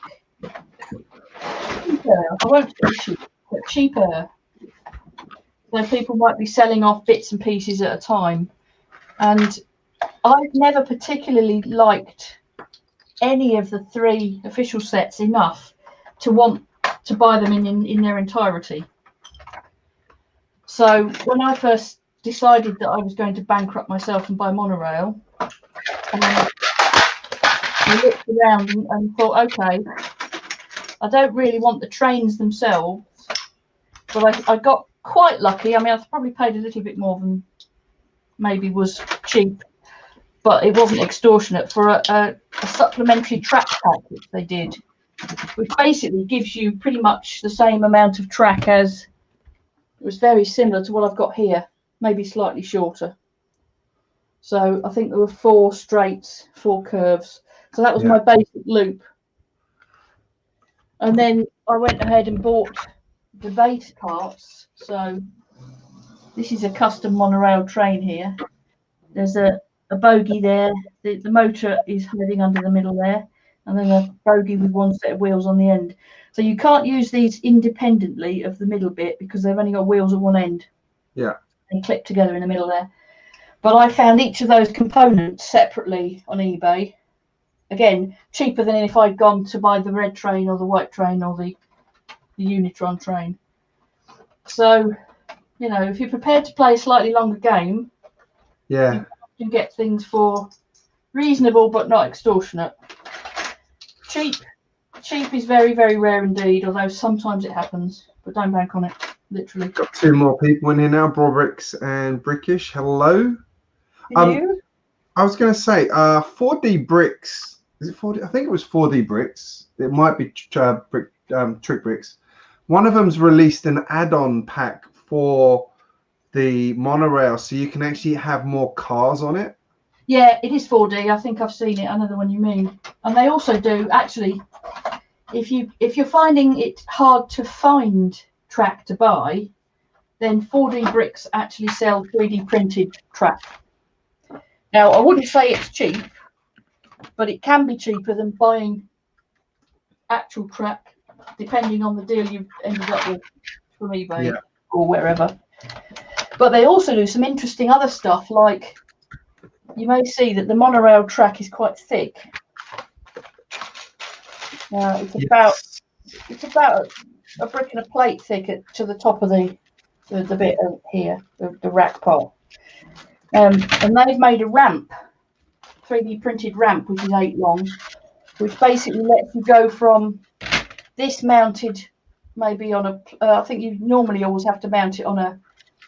cheaper. I won't say cheap, but cheaper. So people might be selling off bits and pieces at a time. And I've never particularly liked any of the 3 official sets enough to want to buy them in their entirety. So when I first decided that I was going to bankrupt myself and buy Monorail, I looked around and thought, okay, I don't really want the trains themselves, but I got quite lucky. I mean, I probably paid a little bit more than maybe was cheap, but it wasn't extortionate for a supplementary track pack which they did, which basically gives you pretty much the same amount of track as, it was very similar to what I've got here, maybe slightly shorter. So I think there were 4 straights, 4 curves. So that was my basic loop. And then I went ahead and bought the base parts. So this is a custom monorail train here. There's a bogie there. The motor is hiding under the middle there, and then a bogie with 1 set of wheels on the end. So you can't use these independently of the middle bit because they've only got wheels at one end. Yeah. And clip together in the middle there. But I found each of those components separately on eBay. Again, cheaper than if I'd gone to buy the red train or the white train or the Unitron train. So, you know, if you're prepared to play a slightly longer game, you can get things for reasonable but not extortionate. Cheap is very, very rare indeed, although sometimes it happens, but don't bank on it, literally. Got 2 more people in here now, Brobricks and Brickish. Hello. You? I was going to say, 4D Bricks. Is it 4D? I think it was 4D Bricks. It might be Trick Bricks. One of them's released an add-on pack for the monorail, so you can actually have more cars on it. Yeah, it is 4D. I think I've seen it. I know the one you mean. And they also do, actually, if you're finding it hard to find track to buy, then 4D Bricks actually sell 3D printed track. Now, I wouldn't say it's cheap, but it can be cheaper than buying actual track, depending on the deal you've ended up with from eBay or wherever. But they also do some interesting other stuff, like you may see that the monorail track is quite thick. It's about a brick and a plate thick to the top of the bit here, the rack part. And they've made a ramp, 3D printed ramp, which is 8 long, which basically lets you go from this mounted maybe on a, I think you normally always have to mount it on a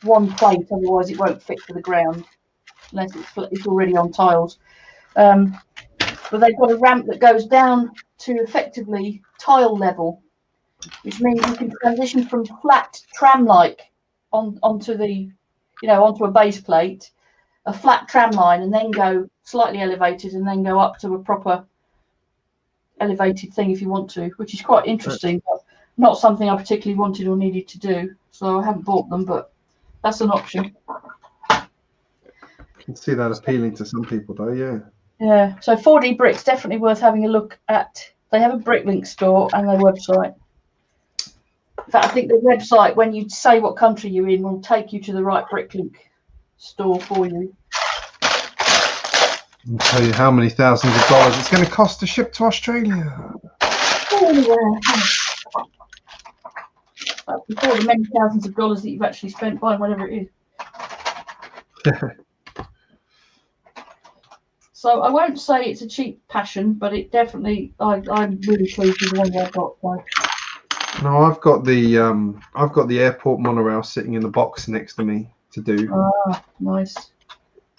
1 plate, otherwise it won't fit for the ground, unless it's already on tiles. But they've got a ramp that goes down to effectively tile level, which means you can transition from flat tram-like onto a base plate, a flat tram line, and then go slightly elevated and then go up to a proper elevated thing if you want to, which is quite interesting, but not something I particularly wanted or needed to do. So I haven't bought them, but that's an option. I can see that appealing to some people though, yeah. Yeah, so 4D Bricks, definitely worth having a look at. They have a Bricklink store and their website. In fact, I think the website, when you say what country you're in, will take you to the right Bricklink store for you. I'll tell you how many thousands of dollars it's going to cost to ship to Australia. Oh, yeah. Before the many thousands of dollars that you've actually spent buying whatever it is. So I won't say it's a cheap passion, but it definitely, I'm really pleased with the one I've got. So. No, I've got the airport monorail sitting in the box next to me to do. Ah, nice.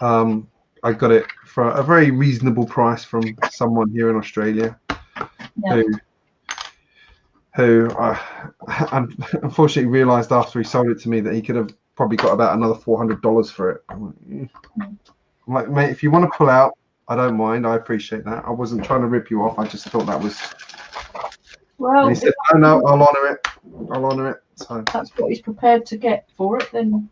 I got it for a very reasonable price from someone here in Australia. Yeah. who unfortunately realised after he sold it to me that he could have probably got about another $400 for it. I'm like, mate, if you want to pull out, I don't mind. I appreciate that. I wasn't trying to rip you off. I just thought that was. Well, and he said, no, I'll honour it. I'll honour it. So that's what he's prepared to get for it. Then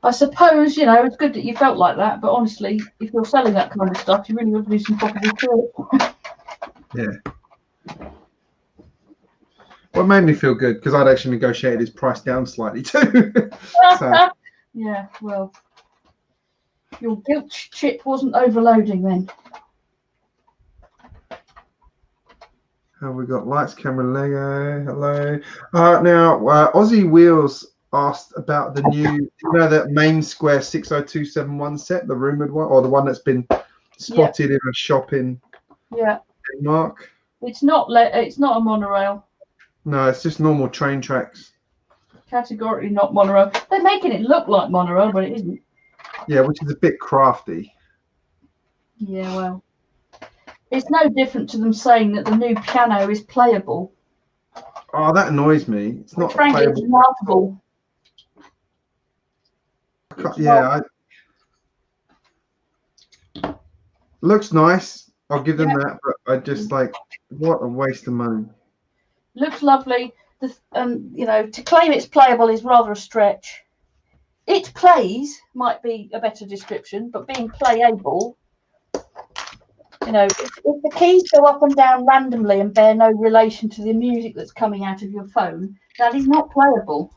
I suppose, you know, it's good that you felt like that. But honestly, if you're selling that kind of stuff, you really ought to do some proper research. yeah. Well, it made me feel good because I'd actually negotiated his price down slightly too. So. Yeah, well, your guilt chip wasn't overloading then. Have we got lights, camera, Lego? Hello. Now, Aussie Wheels asked about the new, you know, that main square 60271 set, the rumored one, or the one that's been spotted in a shop in Denmark. It's not a monorail. No, it's just normal train tracks. Categorically not monorail. They're making it look like monorail, but it isn't. Yeah, which is a bit crafty. Yeah, well, it's no different to them saying that the new piano is playable. Oh, that annoys me. It's not frankly, playable. it's laughable. Yeah, looks nice. I'll give them that, but I just like, what a waste of money. Looks lovely. You know, to claim it's playable is rather a stretch. It plays might be a better description, but being playable, you know, if the keys go up and down randomly and bear no relation to the music that's coming out of your phone, that is not playable.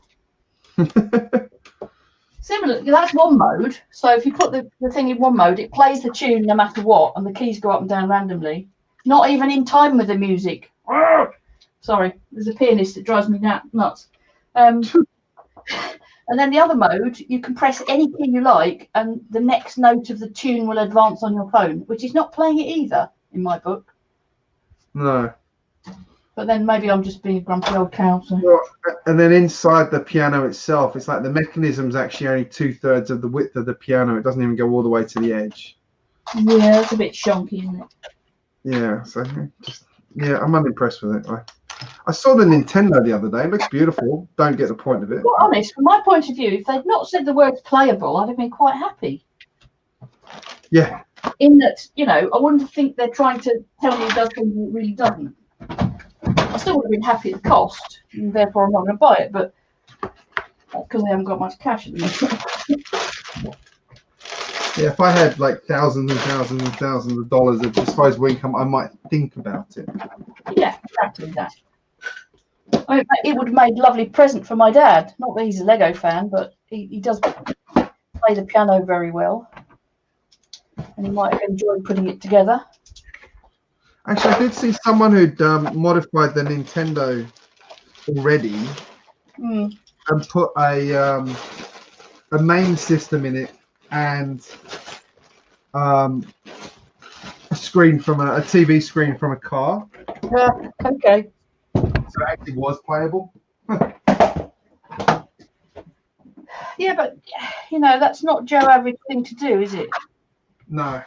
Similarly, that's one mode. So if you put the thing in one mode, it plays the tune no matter what, and the keys go up and down randomly, not even in time with the music. Sorry, there's a pianist that drives me nuts. And then the other mode, you can press any key you like, and the next note of the tune will advance on your phone, which is not playing it either, in my book. No. But then maybe I'm just being a grumpy old cow. So. Well, and then inside the piano itself, it's like the mechanism's actually only 2/3 of the width of the piano. It doesn't even go all the way to the edge. Yeah, it's a bit shonky, isn't it? Yeah, so yeah, I'm unimpressed with it. I saw the Nintendo the other day. It looks beautiful. Don't get the point of it. Well, honest, from my point of view, if they'd not said the word playable, I'd have been quite happy. Yeah. In that, you know, I wouldn't think they're trying to tell me it does something it really doesn't. I still would have been happy at the cost, and therefore I'm not going to buy it, but that's because I haven't got much cash at the moment. Yeah, if I had like thousands and thousands and thousands of dollars of disposable income, I might think about it. Yeah, exactly that. I mean, it would have made a lovely present for my dad. Not that he's a Lego fan, but he does play the piano very well. And he might have enjoyed putting it together. Actually, I did see someone who'd modified the Nintendo already and put a main system in it and a screen from a TV screen from a car. Yeah, okay. So it actually was playable. Yeah, but you know, that's not Joe average thing to do, is it? No.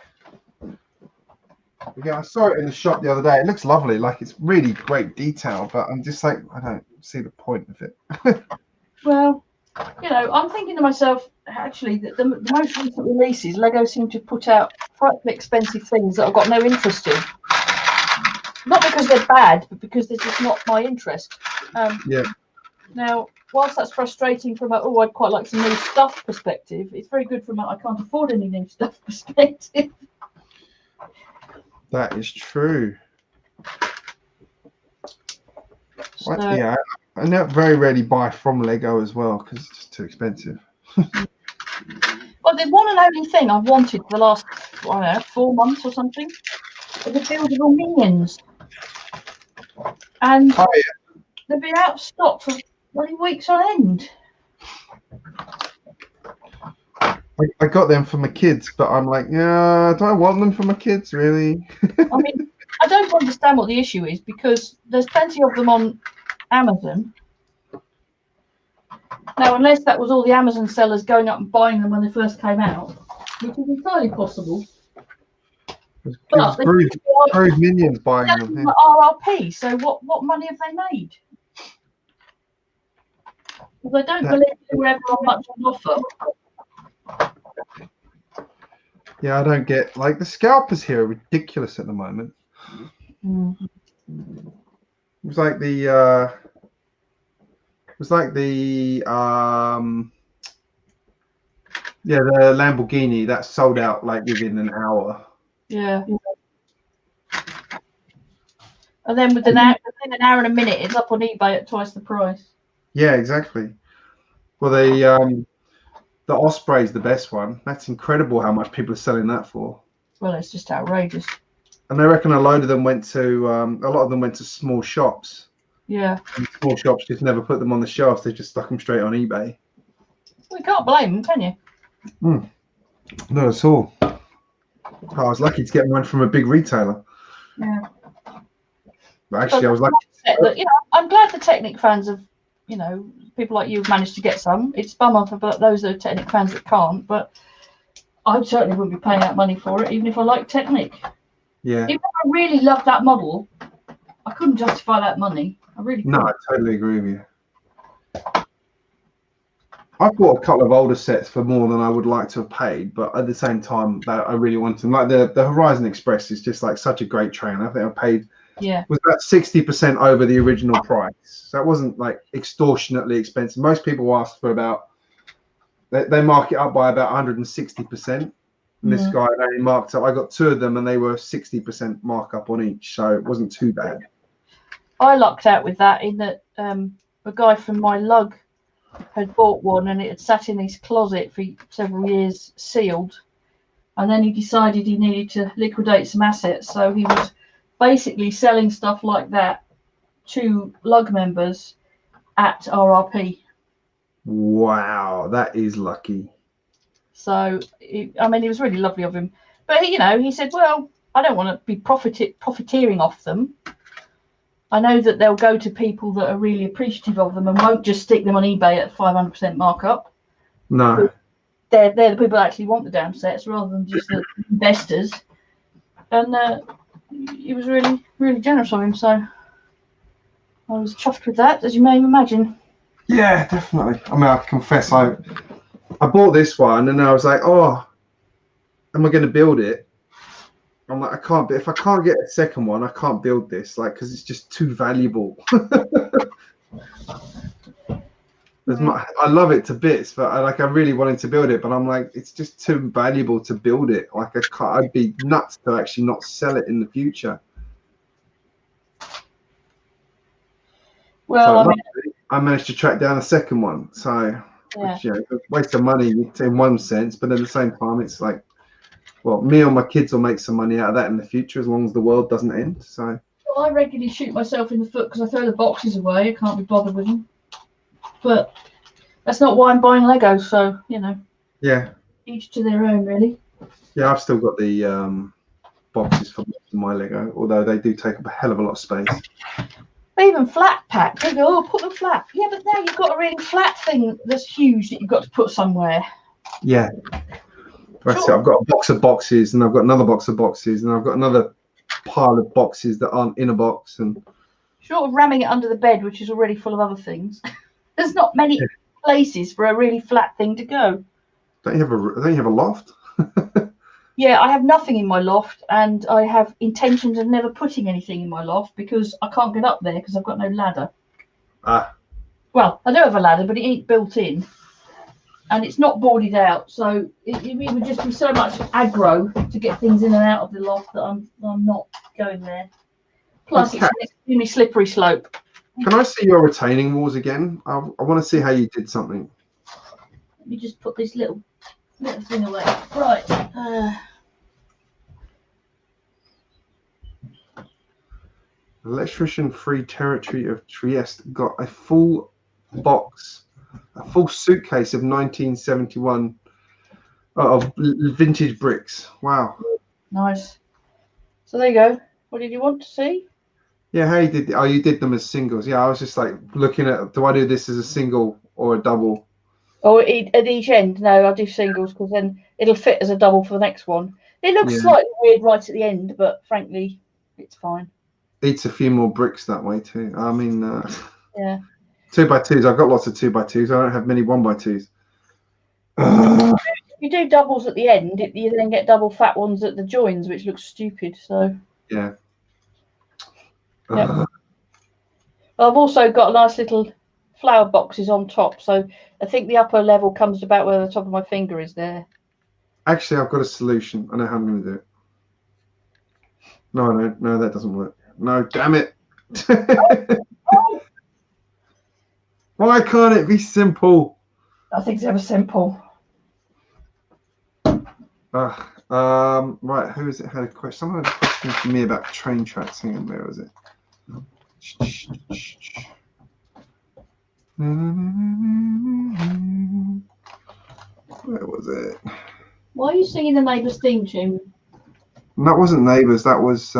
Again, I saw it in the shop the other day. It looks lovely, like it's really great detail, but I'm just like, I don't see the point of it. Well, you know, I'm thinking to myself, actually, that the most recent releases, Lego seem to put out frightfully expensive things that I've got no interest in. Not because they're bad, but because they're just not my interest. Yeah. Now, whilst that's frustrating from I'd quite like some new stuff perspective, it's very good from I can't afford any new stuff perspective. That is true. So, yeah, I now very rarely buy from Lego as well because it's just too expensive. Well, the one and only thing I've wanted for the last, I don't know, 4 months or something is a buildable Minions. And they've been out of stock for bloody weeks on end. I got them for my kids, but I'm like, yeah, do I want them for my kids, really? I mean, I don't understand what the issue is because there's plenty of them on Amazon. Now, unless that was all the Amazon sellers going up and buying them when they first came out, which is entirely possible. It was Groove Minions buying them. Yeah. RRP. So what money have they made? Because I don't believe they were ever on much of an offer. Yeah, I don't get like the scalpers here are ridiculous at the moment. It was like the the Lamborghini that sold out like within an hour. Yeah. And then within an hour and a minute, it's up on eBay at twice the price. Yeah, exactly. Well, the Osprey's the best one. That's incredible how much people are selling that for. Well, it's just outrageous. And they reckon a lot of them went to small shops. Yeah. And small shops just never put them on the shelves. They just stuck them straight on eBay. Well, you can't blame them, can you? Not at all. I was lucky to get mine from a big retailer. Yeah. But actually, I was lucky. You know, I'm glad the Technic fans have, you know, people like you have managed to get some. It's a bummer for those that are Technic fans that can't, but I certainly wouldn't be paying that money for it, even if I like Technic. Yeah. Even if I really loved that model, I couldn't justify that money. I really couldn't. No, I totally agree with you. I've bought a couple of older sets for more than I would like to have paid, but at the same time, that I really want them. Like the Horizon Express is just like such a great train. I think I paid was about 60% over the original price. So it wasn't like extortionately expensive. Most people ask for about they mark it up by about 160%. And this guy only marked up. I got two of them, and they were 60% markup on each, so it wasn't too bad. I lucked out with that in that a guy from my lug had bought one, and it had sat in his closet for several years, sealed. And then he decided he needed to liquidate some assets, so he was basically selling stuff like that to lug members at RRP. Wow, that is lucky. So, I mean, it was really lovely of him. But, you know, he said, well, I don't want to be profiteering off them. I know that they'll go to people that are really appreciative of them and won't just stick them on eBay at 500% markup. No. They're the people that actually want the damn sets rather than just the investors. And he was really, really generous of him. So I was chuffed with that, as you may imagine. Yeah, definitely. I mean, I confess, I bought this one and I was like, oh, am I going to build it? I'm like, I can't. If I can't get a second one, I can't build this, like, because it's just too valuable. I love it to bits, but I really wanted to build it, but I'm like, it's just too valuable to build it. Like, I'd be nuts to actually not sell it in the future. Well, so I managed to track down a second one. So, which, you know, a waste of money in one sense, but at the same time, it's like, well, me or my kids will make some money out of that in the future as long as the world doesn't end. So, well, I regularly shoot myself in the foot because I throw the boxes away. I can't be bothered with them. But that's not why I'm buying Legos. So, you know. Yeah. Each to their own, really. Yeah, I've still got the boxes for my Lego, although they do take up a hell of a lot of space. They even flat pack. They go, oh, put them flat. Yeah, but now you've got a really flat thing that's huge that you've got to put somewhere. Yeah. That's it. I've got a box of boxes, and I've got another box of boxes, and I've got another pile of boxes that aren't in a box. And short of ramming it under the bed, which is already full of other things, there's not many places for a really flat thing to go. Don't you have a loft? Yeah, I have nothing in my loft, and I have intentions of never putting anything in my loft because I can't get up there because I've got no ladder. Ah. Well, I do have a ladder, but it ain't built in, and it's not boarded out, so it would just be so much aggro to get things in and out of the loft that I'm not going there. Plus, it's an extremely slippery slope. Can I see your retaining walls again? I want to see how you did something. Let me just put this little thing away. Right. Electrician Free Territory of Trieste got a full box, a full suitcase of 1971 of vintage bricks. Wow. Nice. So there you go. What did you want to see? Yeah, how you did? Oh, you did them as singles. Yeah, I was just like looking at, do I do this as a single or a double? Or at each end? No, I do singles because then it'll fit as a double for the next one. It looks Yeah. slightly weird right at the end, but frankly, it's fine. Eats a few more bricks that way too. I mean, Yeah. 2x2s. I've got lots of 2x2s. I don't have many 1x2s. If you do doubles at the end, you then get double fat ones at the joins, which looks stupid. So Yeah. yeah. I've also got nice little flower boxes on top, so I think the upper level comes about where the top of my finger is there. Actually, I've got a solution. I know how I'm going to do it. No, I don't. No, that doesn't work. No, damn it. Oh, Why can't it be simple? nothing's ever simple. Right, who is it had a question? Someone had a question for me about train tracks. Hang on, where was it? Where was it? Why are you singing the Neighbours theme tune? And that wasn't Neighbours. That was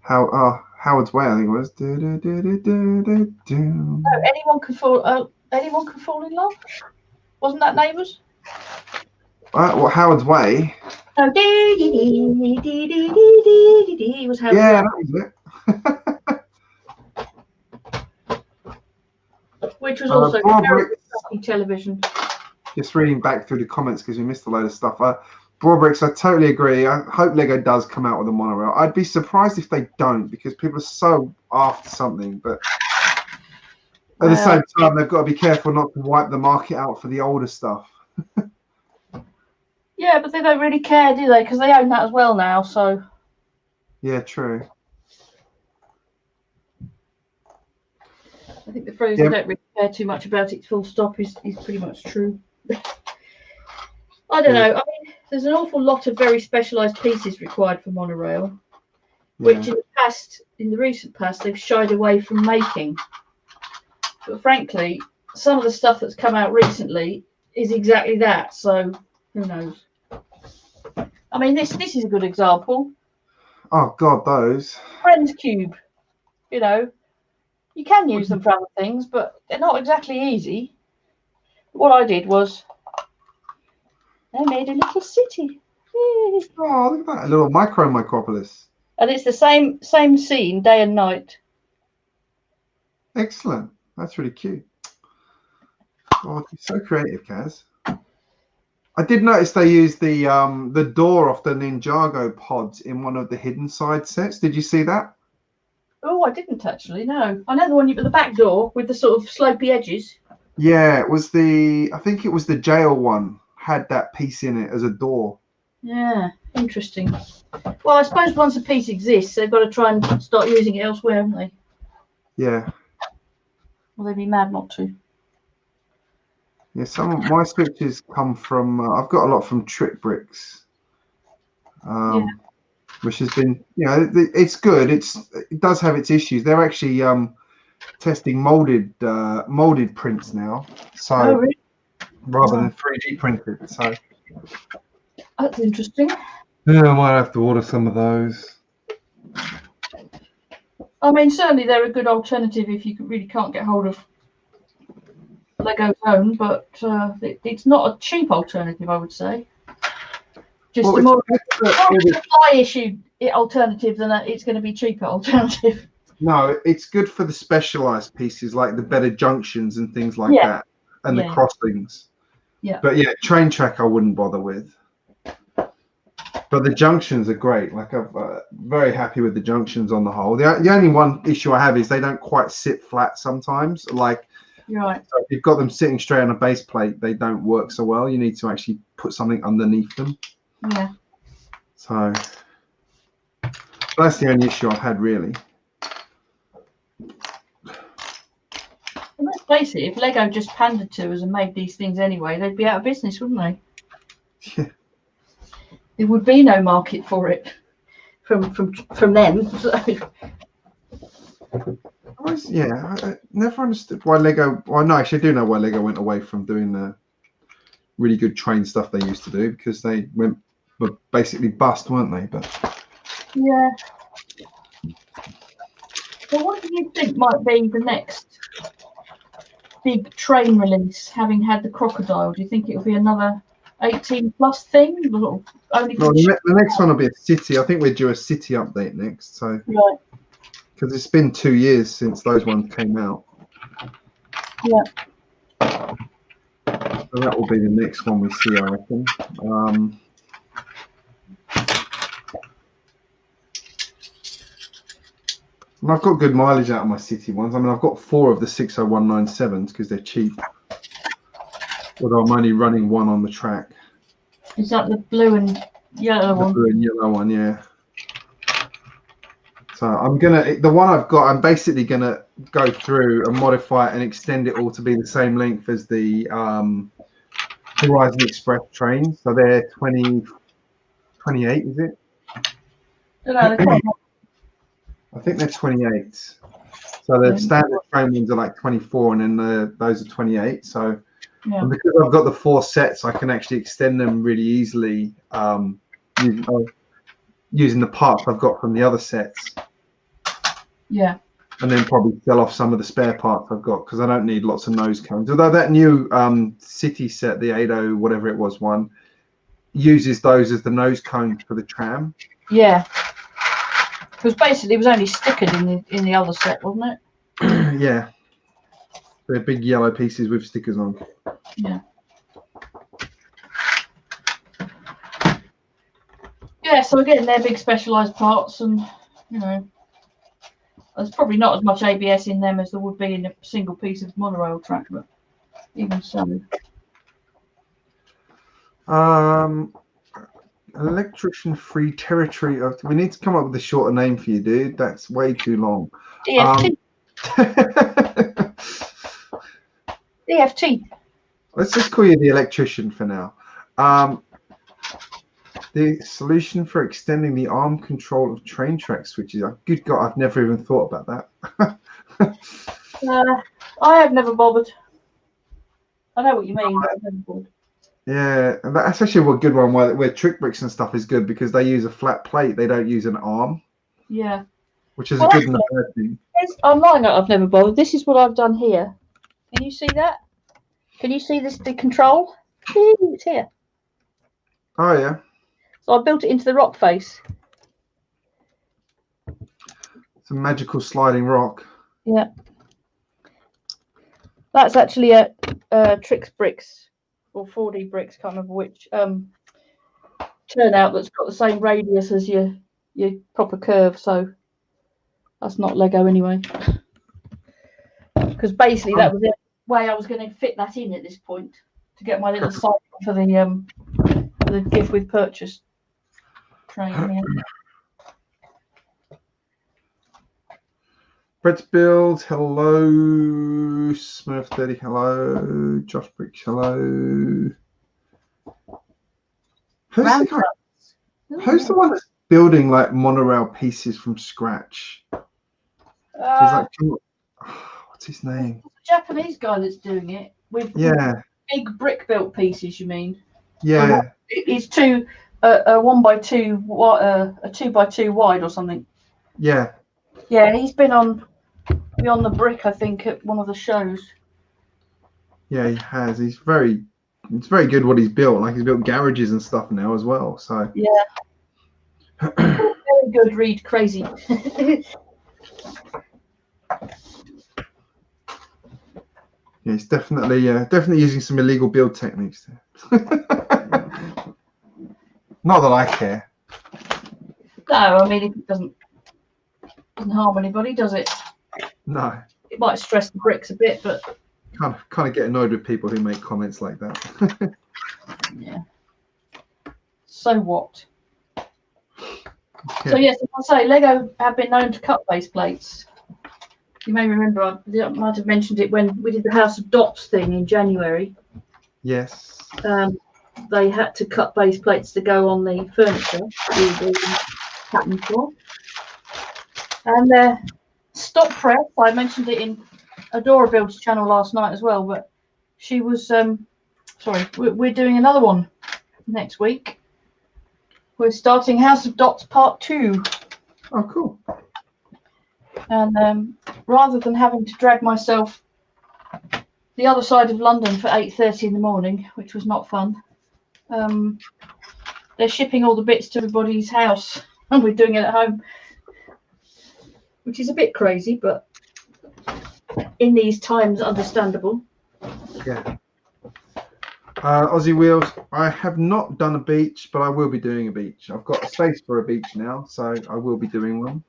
Howard's Way. I think it was. No, anyone can fall. Anyone can fall in love. Wasn't that Neighbours? Well, Howard's Way. No, was Howard's Yeah, Way. that was it. Which was also very shocking television. Just reading back through the comments because we missed a load of stuff. Broadbricks, I totally agree. I hope Lego does come out with a monorail. I'd be surprised if they don't because people are so after something. But at the same time, they've got to be careful not to wipe the market out for the older stuff. Yeah, but they don't really care, do they? Because they own that as well now. So yeah, true. I think the phrase "they don't really care too much about it" full stop is pretty much true. I don't know. I mean, there's an awful lot of very specialised pieces required for monorail, which in the recent past, they've shied away from making. But frankly, some of the stuff that's come out recently is exactly that. So who knows? I mean, this is a good example. Oh God, those Friends Cube. You know, you can use them for other things, but they're not exactly easy. What I did was I made a little city. Oh, look at that, a little micropolis. And it's the same scene day and night. Excellent. That's really cute. Oh, you're so creative, Kaz. I did notice they used the door off the Ninjago pods in one of the hidden side sets. Did you see that? Oh, I didn't actually. No, I know the one with the back door with the sort of slopey edges. Yeah, it was I think it was the jail one had that piece in it as a door. Yeah, interesting. Well, I suppose once a piece exists, they've got to try and start using it elsewhere, haven't they? Yeah. Well, they'd be mad not to. Yeah, some of my switches come from. I've got a lot from Trick Bricks, which has been, it's good. It does have its issues. They're actually testing molded prints now, so really? rather than 3D printed. So that's interesting. Yeah, I might have to order some of those. I mean, certainly they're a good alternative if you really can't get hold of Lego's own, but it's not a cheap alternative, I would say. Just a more supply issue alternative than it's going to be cheaper alternative. No, it's good for the specialized pieces like the better junctions and things like that, and the crossings. Yeah. But yeah, train track I wouldn't bother with. But the junctions are great. Like I'm very happy with the junctions on the whole. The only one issue I have is they don't quite sit flat sometimes. Like, right. So if you've got them sitting straight on a base plate, they don't work so well. You need to actually put something underneath them. Yeah. So that's the only issue I've had, really. Well, let's face it, if Lego just pandered to us and made these things anyway, they'd be out of business, wouldn't they? Yeah. There would be no market for it from them. So. I never understood why Lego. Well, no, actually, I do know why Lego went away from doing the really good train stuff they used to do, because they were basically bust, weren't they? But yeah. Well, what do you think might be the next big train release, having had the crocodile, do you think it'll be another 18+ thing? Only No, the next one will be a city. I think we're due a city update next. So, right. Because it's been 2 years since those ones came out. Yeah. So that will be the next one we see, I reckon. And I've got good mileage out of my city ones. I mean, I've got 4 of the 60197s because they're cheap. Although I'm only running 1 on the track. Is that the blue and yellow one? The blue and yellow one, yeah. So the one I've got, I'm basically gonna go through and modify it and extend it all to be the same length as the Horizon Express trains. So they're 28, is it? I think they're 28. So the standard train ones are like 24, and then those are 28. So and because I've got the 4 sets, I can actually extend them really easily using the parts I've got from the other sets. Yeah. And then probably sell off some of the spare parts I've got because I don't need lots of nose cones. Although that new city set, the 80 whatever it was one, uses those as the nose cones for the tram. Yeah. Because basically it was only stickered in the other set, wasn't it? Yeah. They're big yellow pieces with stickers on. Yeah. Yeah, so again, they're big specialised parts, and you know, there's probably not as much ABS in them as there would be in a single piece of monorail track, but even so. Electrician-free territory. We need to come up with a shorter name for you, dude. That's way too long. DFT. DFT. Let's just call you the electrician for now. The solution for extending the arm control of train track switches. Good God, I've never even thought about that. I have never bothered. I know what you mean, but I've never bothered. Yeah, and that's actually a good one where Trick Bricks and stuff is good because they use a flat plate. They don't use an arm. Yeah. Which is a good and a bad thing. On my note, I've never bothered. This is what I've done here. Can you see that? Can you see this? The control? It's here. Oh yeah. So I built it into the rock face. It's a magical sliding rock. Yeah. That's actually a Trix Bricks or 4D Bricks, can't remember which. Turnout that's got the same radius as your proper curve, so that's not Lego anyway. Because basically that was the way I was going to fit that in at this point to get my little site for the gift with purchase train. Yeah. Brett's Build, hello. Smurf30, hello. Josh Brick, hello. Who's the one that's building like monorail pieces from scratch? He's like, what's his name? The Japanese guy that's doing it with big brick built pieces. You mean? Yeah. It's a 1x2, a 2x2 wide or something. Yeah. Yeah, he's been on Beyond the Brick, I think, at one of the shows. Yeah, he has. It's very good what he's built. Like he's built garages and stuff now as well. So yeah. Very good read, crazy. Yeah, he's definitely using some illegal build techniques there. Not that I care. No, I mean it doesn't harm anybody, does it? No. It might stress the bricks a bit, but kind of get annoyed with people who make comments like that. Yeah. So what? Yeah. So yes, as I say, Lego have been known to cut base plates. You may remember I might have mentioned it when we did the House of Dots thing in January. Yes. They had to cut base plates to go on the furniture the pattern for. And Stop Press, I mentioned it in Adora Build's channel last night as well, but she was sorry, we're doing another one next week. We're starting House of Dots Part 2. Oh, cool. And rather than having to drag myself the other side of London for 8:30 in the morning, which was not fun. They're shipping all the bits to everybody's house, and we're doing it at home, which is a bit crazy, but in these times, understandable. Yeah. Aussie Wheels, I have not done a beach, but I will be doing a beach. I've got a space for a beach now, so I will be doing one.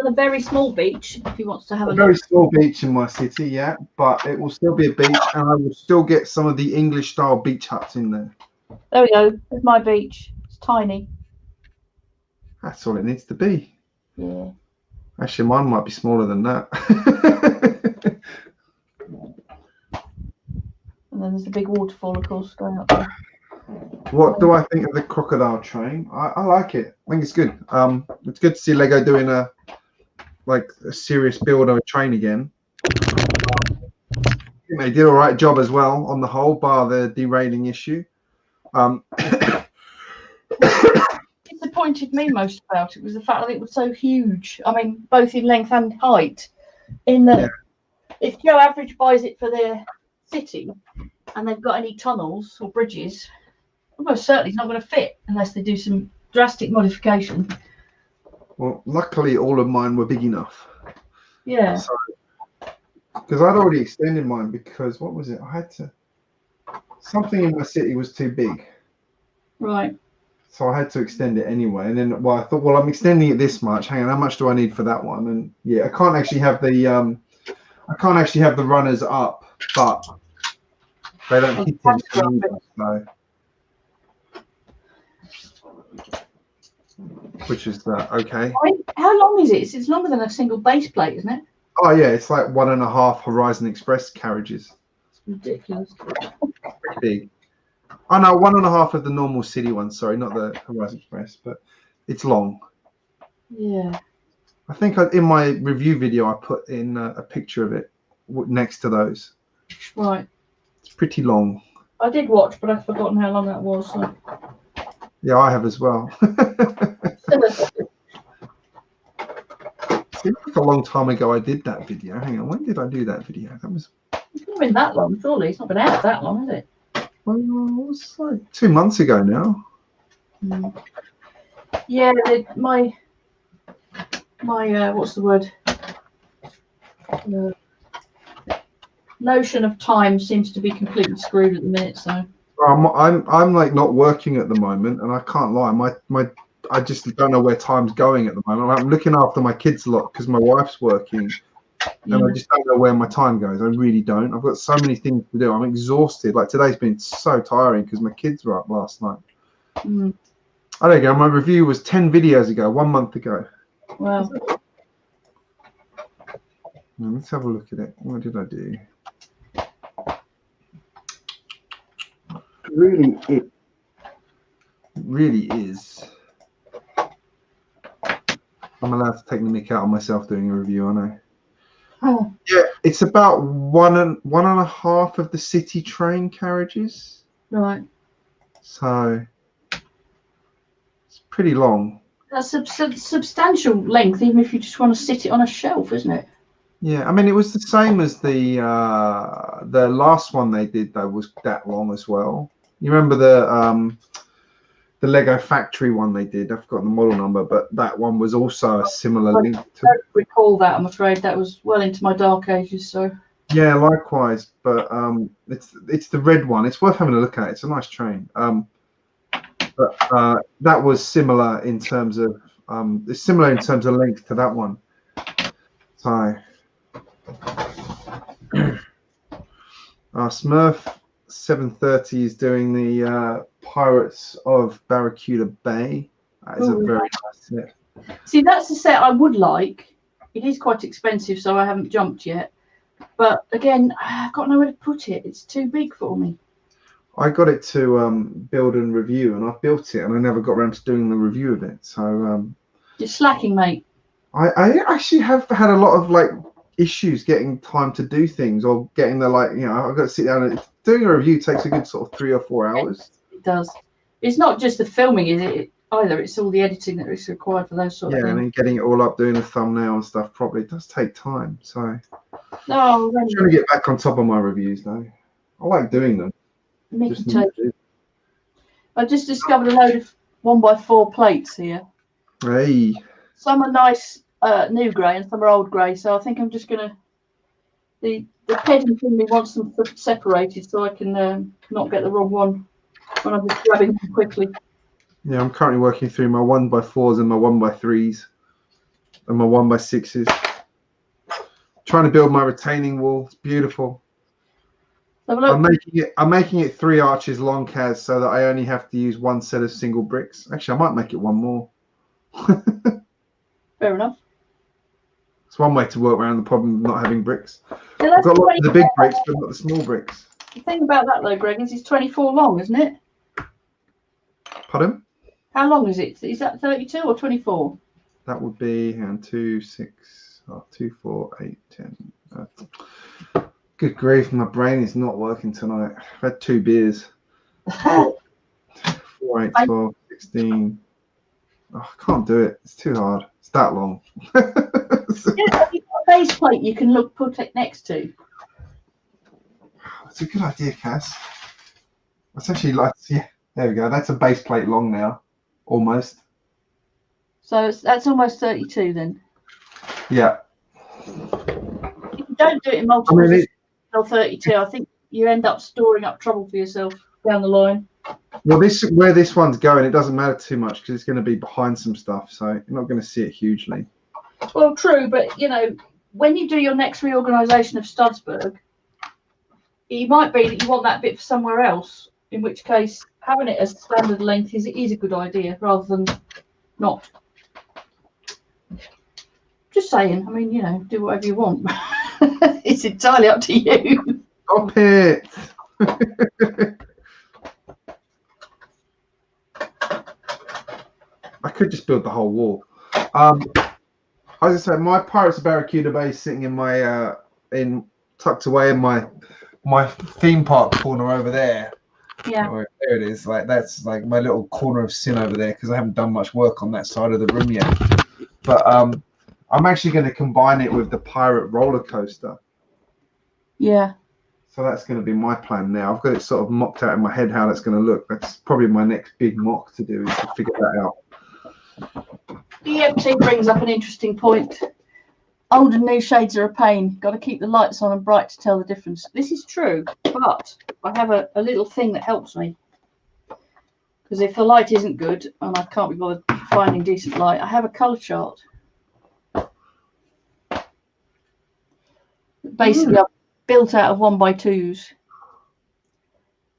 A very small beach, if he wants to have a very look. small beach in my city, yeah, but it will still be a beach, and I will still get some of the English-style beach huts in there. There we go. There's my beach. It's tiny. That's all it needs to be. Yeah. Actually, mine might be smaller than that. And then there's the big waterfall, of course, going up there. What do I think of the crocodile train? I like it. I think it's good. It's good to see Lego doing a serious build of a train again. They did all right job as well on the whole, bar the derailing issue. Disappointed me most about it was the fact that it was so huge. I mean, both in length and height. If Joe Average buys it for their city and they've got any tunnels or bridges, almost certainly it's not going to fit unless they do some drastic modification. Well, luckily all of mine were big enough. Yeah. Because I'd already extended mine because, what was it? I had to... Something in my city was too big. Right. So I had to extend it anyway. And then, well, I thought, well, I'm extending it this much. Hang on, how much do I need for that one? And yeah, I can't actually have the runners up, but they don't hit anything either, so. Which is okay. How long is it? It's longer than a single base plate, isn't it? Oh yeah, it's like 1.5 Horizon Express carriages. It's ridiculous. Pretty big. Oh no, 1.5 of the normal city one. Sorry, not the Horizon Express, but it's long. Yeah. I think in my review video I put in a picture of it next to those. Right. It's pretty long. I did watch, but I've forgotten how long that was. So. Yeah, I have as well. Seems like a long time ago I did that video. Hang on, when did I do that video? That was. It's not been that long, surely. It's not been out that long, has it? Well, it was like 2 months ago now. Mm. Yeah, my what's the word? Notion of time seems to be completely screwed at the minute. So I'm like not working at the moment, and I can't lie. I just don't know where time's going at the moment. I'm looking after my kids a lot because my wife's working, and I just don't know where my time goes. I really don't. I've got so many things to do. I'm exhausted. Like today's been so tiring because my kids were up last night. Mm. Oh, there you go. My review was 10 videos ago, 1 month ago. Wow. Now, let's have a look at it. What did I do? It really is. I'm allowed to take the mick out on myself doing a review, I know. Oh. Yeah, it's about 1.5 of the city train carriages. Right. So it's pretty long. That's a substantial length, even if you just want to sit it on a shelf, isn't it? Yeah, I mean, it was the same as the last one they did, though, was that long as well. You remember the Lego factory one they did? I've forgotten the model number, but that one was also a similar length. I don't recall that, I'm afraid. That was well into my dark ages, so. Yeah, likewise, but it's the red one. It's worth having a look at. It's a nice train. But that was similar in terms of length to that one. So Smurf 730 is doing the Pirates of Barracuda Bay. That is a very nice set. See, that's a set I would like. It is quite expensive, so I haven't jumped yet. But again, I've got nowhere to put it. It's too big for me. I got it to build and review, and I built it, and I never got around to doing the review of it. So you're slacking, mate. I actually have had a lot of issues getting time to do things, or getting the I've got to sit down and doing a review takes a good sort of 3 or 4 hours. It does. It's not just the filming, is it? Either it's all the editing that is required for those sort of things. Yeah, and then getting it all up, doing the thumbnail and stuff properly, it does take time. So No, I'm trying to get back on top of my reviews though. I like doing them. me Just too. I just discovered a load of 1x4 plates here. Hey. Some are nice new grey and some are old grey. So I think I'm just gonna the pedding thing wants them separated so I can not get the wrong one when I'm just grabbing them quickly. Yeah, I'm currently working through my 1x4s and my 1x3s and my 1x6s. Trying to build my retaining wall. It's beautiful. I'm making it 3 arches long, Kaz, so that I only have to use 1 set of single bricks. Actually, I might make it 1 more. Fair enough. It's one way to work around the problem of not having bricks. Yeah, I've got lots of the big bricks, but not the small bricks. The thing about that though, Greg, is it's 24 long, isn't it? Pardon? How long is it? Is that 32 or 24? That would be 2, 6, 2, 4, 8, 10. Good grief, my brain is not working tonight. I've had 2 beers. 4, 8, 12, 16. Oh, I can't do it. It's too hard. It's that long. Yeah, have you got a base plate you can put it next to? That's a good idea, Cass. That's actually like, yeah, there we go. That's a base plate long now, almost. So that's almost 32 then. Yeah. If you don't do it in multiple till 32, I think you end up storing up trouble for yourself down the line. Well, where this one's going, it doesn't matter too much because it's going to be behind some stuff, so you're not going to see it hugely. Well, true, but you know, when you do your next reorganisation of Studsburg, it might be that you want that bit for somewhere else. In which case, having it as standard length is a good idea rather than not. Just saying. I mean, you know, do whatever you want. It's entirely up to you. Stop it. I could just build the whole wall. As I said, my Pirates of Barracuda Bay is sitting in my tucked away in my theme park corner over there. Yeah. Oh, there it is. Like that's like my little corner of sin over there because I haven't done much work on that side of the room yet. But I'm actually going to combine it with the pirate roller coaster. Yeah. So that's going to be my plan now. I've got it sort of mocked out in my head how that's going to look. That's probably my next big mock to do is to figure that out. EMT brings up an interesting point. Old and new shades are a pain. Got to keep the lights on and bright to tell the difference. This is true, but I have a little thing that helps me. Because if the light isn't good and I can't be bothered finding decent light, I have a colour chart. Basically, I've built out of 1x2s.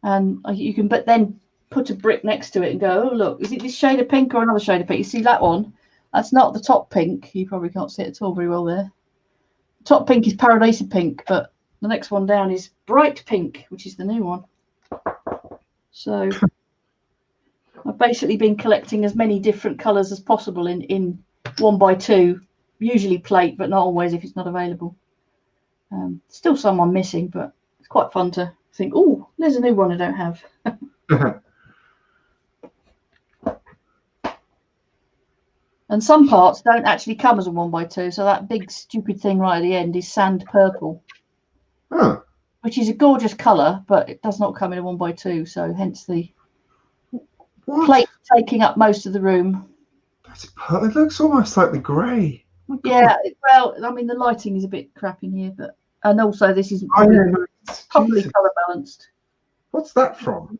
And you can then put a brick next to it and go, oh, look, is it this shade of pink or another shade of pink? You see that one? That's not the top pink. You probably can't see it at all very well there. The top pink is Paradise Pink, but the next one down is Bright Pink, which is the new one. So I've basically been collecting as many different colours as possible in 1x2, usually plate, but not always if it's not available. Still some I'm missing, but it's quite fun to think, oh, there's a new one I don't have. And some parts don't actually come as a 1x2, so that big stupid thing right at the end is sand purple, which is a gorgeous colour, but it does not come in a 1x2, so hence the plate taking up most of the room. It looks almost like the grey. Yeah, well, I mean the lighting is a bit crap in here, and also this isn't properly colour balanced. What's that from?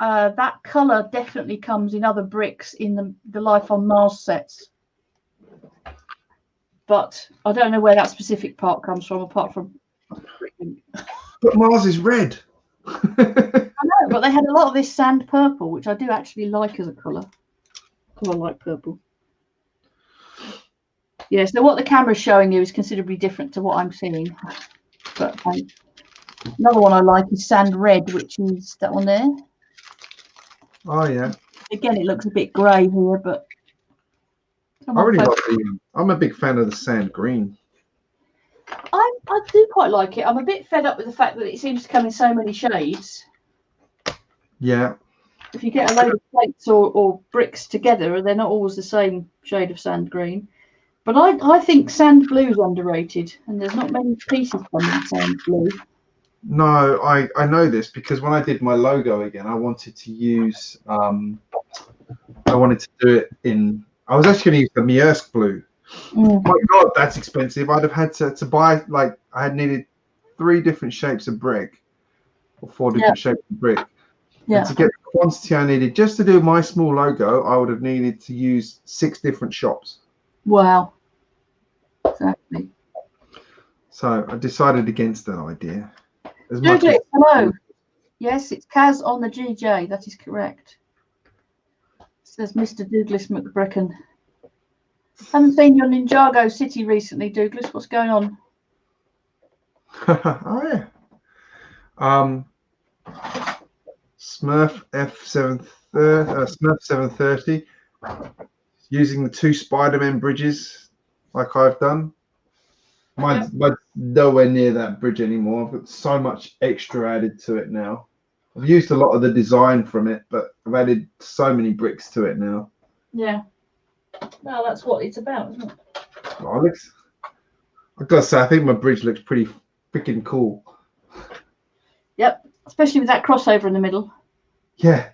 That colour definitely comes in other bricks in the Life on Mars sets. But I don't know where that specific part comes from, apart from But Mars is red. I know, but they had a lot of this sand purple, which I do actually like as a colour. I like purple. Yeah, so what the camera's showing you is considerably different to what I'm seeing. But another one I like is sand red, which is that one there. Oh yeah. Again, it looks a bit grey here, but I'm a big fan of the sand green. I do quite like it. I'm a bit fed up with the fact that it seems to come in so many shades. Yeah. If you get a load of plates or bricks together, they're not always the same shade of sand green. But I think sand blue's underrated, and there's not many pieces from in sand blue. No, I know this because when I did my logo again, I wanted to use I wanted to do it in. I was actually going to use the Maersk blue. My God, that's expensive. I'd have had to buy, like, I had needed 3 different shapes of brick, or 4 different shapes of brick. And to get the quantity I needed just to do my small logo, I would have needed to use 6 different shops. Wow. Exactly. So I decided against that idea. Douglas, hello. Yes, it's Kaz on the GJ. That is correct. Says Mr. Douglas McBricken. Haven't seen you on Ninjago City recently, Douglas. What's going on? Oh yeah. Smurf Smurf 730, using the 2 Spider-Man bridges, like I've done. Mine's nowhere near that bridge anymore. I've got so much extra added to it now. I've used a lot of the design from it, but I've added so many bricks to it now. Yeah. Well, that's what it's about, isn't it? Oh, I've got to say, I think my bridge looks pretty freaking cool. Yep, especially with that crossover in the middle. Yeah,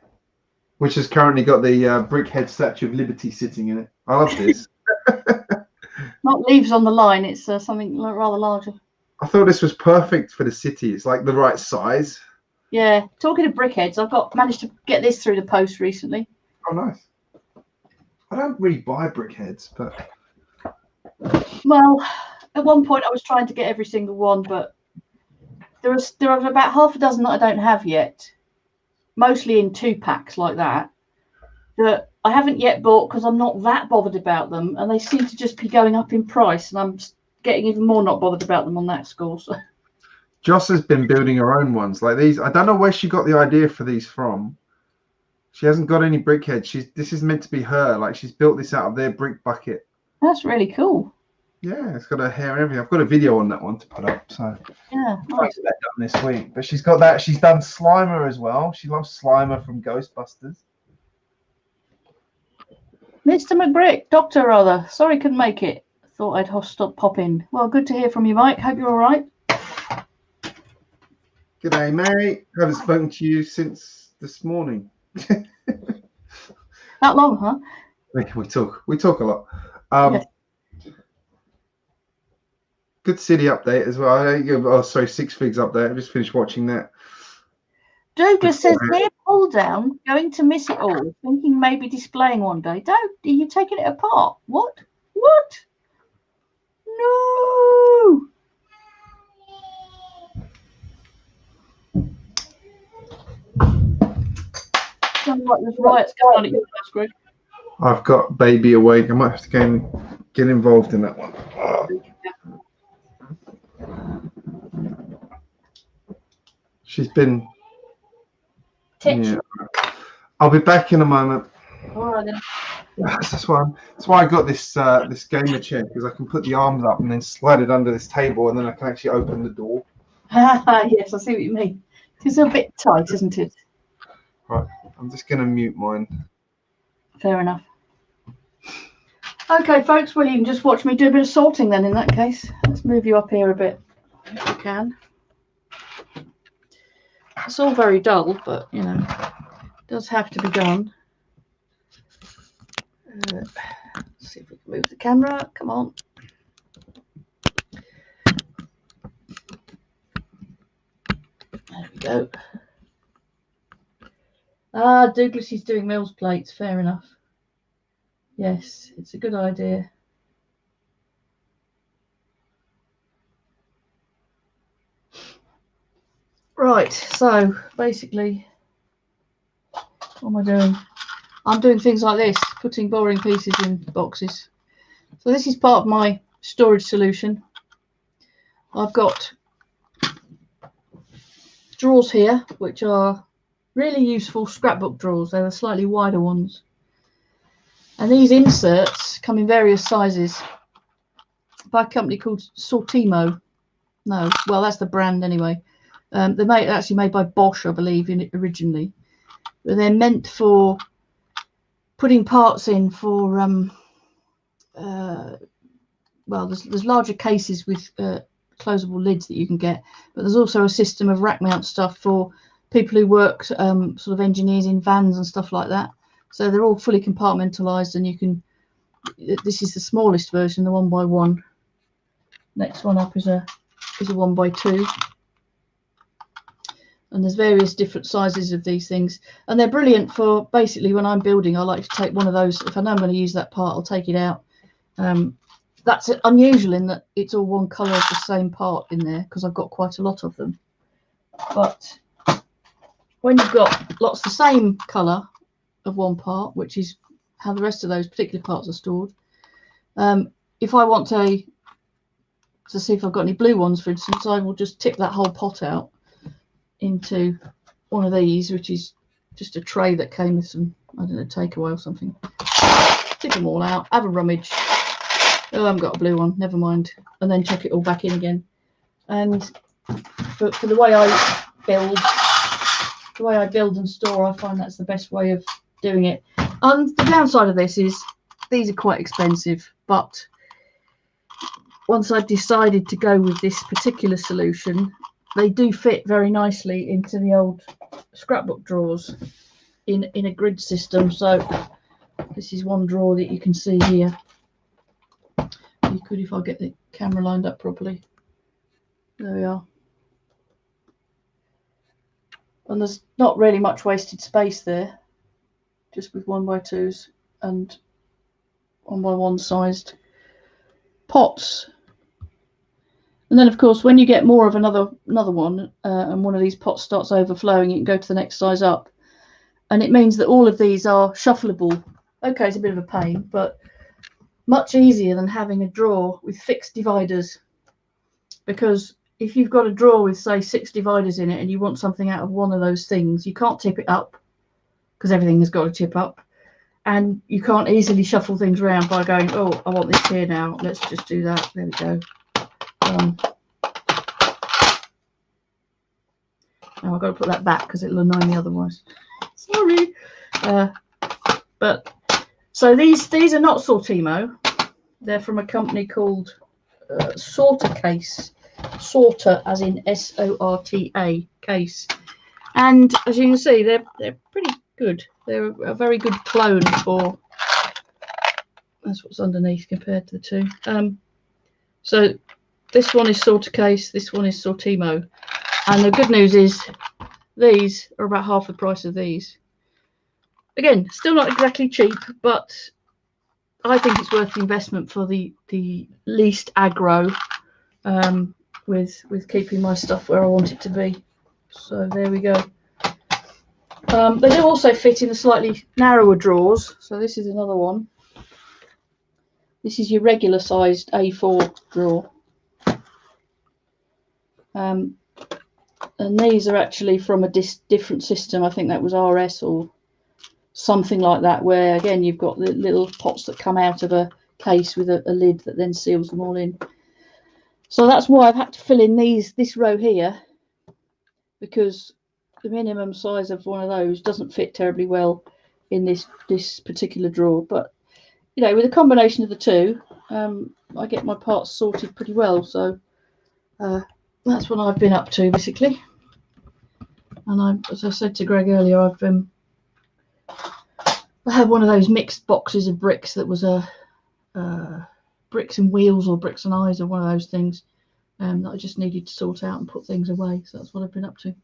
which has currently got the brickhead Statue of Liberty sitting in it. I love this. Not leaves on the line, it's something rather larger. I thought this was perfect for the city. It's like the right size. Yeah, talking of brickheads, I've managed to get this through the post recently. Oh, nice. I don't really buy brickheads, but... Well, at one point I was trying to get every single one, but there are about half a dozen that I don't have yet, mostly in 2-packs like that I haven't yet bought because I'm not that bothered about them, and they seem to just be going up in price, and I'm getting even more not bothered about them on that score. So. Joss has been building her own ones like these. I don't know where she got the idea for these from. She hasn't got any brickheads. This is meant to be her. Like, she's built this out of their brick bucket. That's really cool. Yeah, it's got her hair and everything. I've got a video on that one to put up. So yeah, nice. That done this week. But she's got that. She's done Slimer as well. She loves Slimer from Ghostbusters. Mr. McBrick, Doctor rather. Sorry couldn't make it. Thought I'd pop in. Well, good to hear from you, Mike. Hope you're all right. G'day, mate. Haven't spoken to you since this morning. That long, huh? We talk a lot. Yes. Good city update as well. Oh, sorry, Six Figs update. I just finished watching that. Douglas says, near pull down, going to miss it all, thinking maybe displaying one day. Are you taking it apart? What? What? No! Sounds like there's riots going on at your house, Greg. I've got baby awake. I might have to get involved in that one. She's been... Yeah. I'll be back in a moment. All right, then. That's why I got this this gamer chair, because I can put the arms up and then slide it under this table, and then I can actually open the door. Yes, I see what you mean. It's a bit tight, isn't it? Right, I'm just going to mute mine. Fair enough. Okay, folks, well, you can just watch me do a bit of sorting then in that case. Let's move you up here a bit if we can. It's all very dull, but, you know, it does have to be done. Let's see if we can move the camera. Come on. There we go. Douglas is doing Mills plates. Fair enough. Yes, it's a good idea. Right, so basically, what am I doing? I'm doing things like this, putting boring pieces in boxes. So this is part of my storage solution. I've got drawers here, which are really useful scrapbook drawers. They're the slightly wider ones. And these inserts come in various sizes by a company called Sortimo. No, well, that's the brand anyway. They're actually made by Bosch, I believe, originally. But they're meant for putting parts in for well, there's larger cases with closable lids that you can get, but there's also a system of rack mount stuff for people who work sort of engineers in vans and stuff like that. So they're all fully compartmentalized, and you can. This is the smallest version, the 1x1. Next one up is a 1x2. And there's various different sizes of these things, and they're brilliant for basically when I'm building. I like to take one of those. If I know I'm going to use that part, I'll take it out. That's unusual in that it's all one colour of the same part in there, because I've got quite a lot of them. But when you've got lots of the same colour of one part, which is how the rest of those particular parts are stored, if I want to see if I've got any blue ones, for instance, I will just tip that whole pot out into one of these, which is just a tray that came with some, I don't know, takeaway or something. Tip them all out, have a rummage. Oh, I haven't got a blue one, never mind. And then chuck it all back in again. And for the way I build and store, I find that's the best way of doing it. And the downside of this is these are quite expensive, but once I decided to go with this particular solution, they do fit very nicely into the old scrapbook drawers in a grid system. So this is one drawer that you can see here. You could, if I get the camera lined up properly. There we are. And there's not really much wasted space there, just with 1x2s and 1x1 sized pots. And then, of course, when you get more of another one, and one of these pots starts overflowing, you can go to the next size up. And it means that all of these are shuffleable. Okay, it's a bit of a pain, but much easier than having a drawer with fixed dividers. Because if you've got a drawer with, say, 6 dividers in it, and you want something out of one of those things, you can't tip it up, because everything has got to tip up. And you can't easily shuffle things around by going, oh, I want this here now, let's just do that. There we go. Now I've got to put that back because it'll annoy me otherwise. Sorry. But so these are not Sortimo. They're from a company called Sorta Case. Sorta, as in S-O-R-T-A, case. And as you can see, they're pretty good. They're a very good clone for. That's what's underneath compared to the two. So this one is Sorta Case, this one is Sortimo. And the good news is these are about half the price of these. Again, still not exactly cheap, but I think it's worth the investment for the least aggro, with keeping my stuff where I want it to be. So there we go. They do also fit in the slightly narrower drawers. So this is another one. This is your regular sized A4 drawer. And these are actually from a different system. I think that was RS or something like that, where again you've got the little pots that come out of a case with a lid that then seals them all in. So that's why I've had to fill in this row here, because the minimum size of one of those doesn't fit terribly well in this particular drawer. But you know, with a combination of the two, I get my parts sorted pretty well. So that's what I've been up to basically. And as I said to Greg earlier, I had one of those mixed boxes of bricks that was bricks and wheels or bricks and eyes or one of those things that I just needed to sort out and put things away. So that's what I've been up to.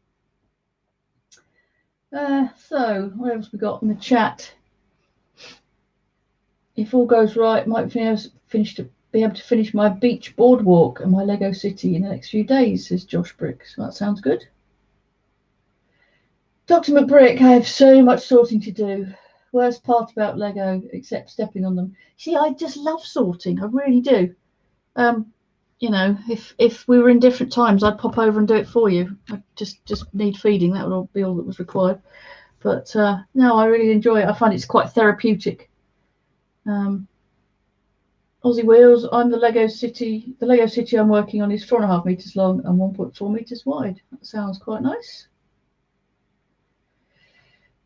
So what else we got in the chat? If all goes right, might be able to finish my beach boardwalk and my Lego city in the next few days, says Josh Bricks. That sounds good. Dr. McBrick, I have so much sorting to do. Worst part about Lego, except stepping on them. See, I just love sorting. I really do. You know, if we were in different times, I'd pop over and do it for you. I just need feeding. That would be all that was required. But no, I really enjoy it. I find it's quite therapeutic. Aussie Wheels, I'm the Lego City. The Lego City I'm working on is 4.5 meters long and 1.4 meters wide. That sounds quite nice.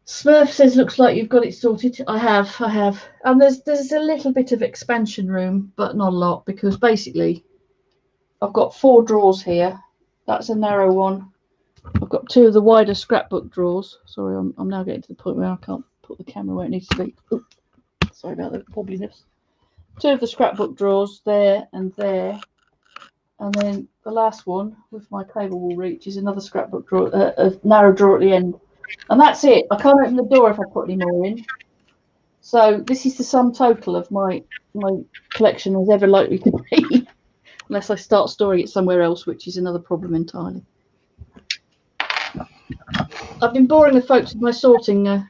Smurf says, looks like you've got it sorted. I have. And there's a little bit of expansion room, but not a lot, because basically I've got 4 drawers here. That's a narrow one. I've got 2 of the wider scrapbook drawers. Sorry, I'm now getting to the point where I can't put the camera where it needs to be. Ooh, sorry about the wobbliness. 2 of the scrapbook drawers there and there. And then the last one, with my cable will reach, is another scrapbook drawer, a narrow drawer at the end. And that's it. I can't open the door if I put any more in. So this is the sum total of my collection as ever likely to be, unless I start storing it somewhere else, which is another problem entirely. I've been boring the folks with my sorting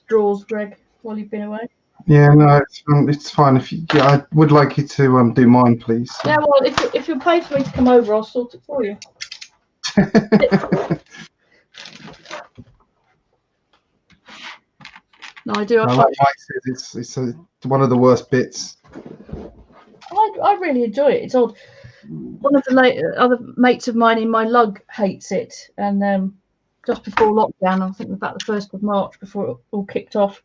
drawers, Greg, while you've been away. Yeah, no, it's fine. I would like you to do mine, please. Yeah, well, if you'll pay for me to come over, I'll sort it for you. No, I do. Like Mike says, it's one of the worst bits. I really enjoy it. It's odd. One of the other mates of mine in my lug hates it, and just before lockdown, I think about the 1st of March, before it all kicked off,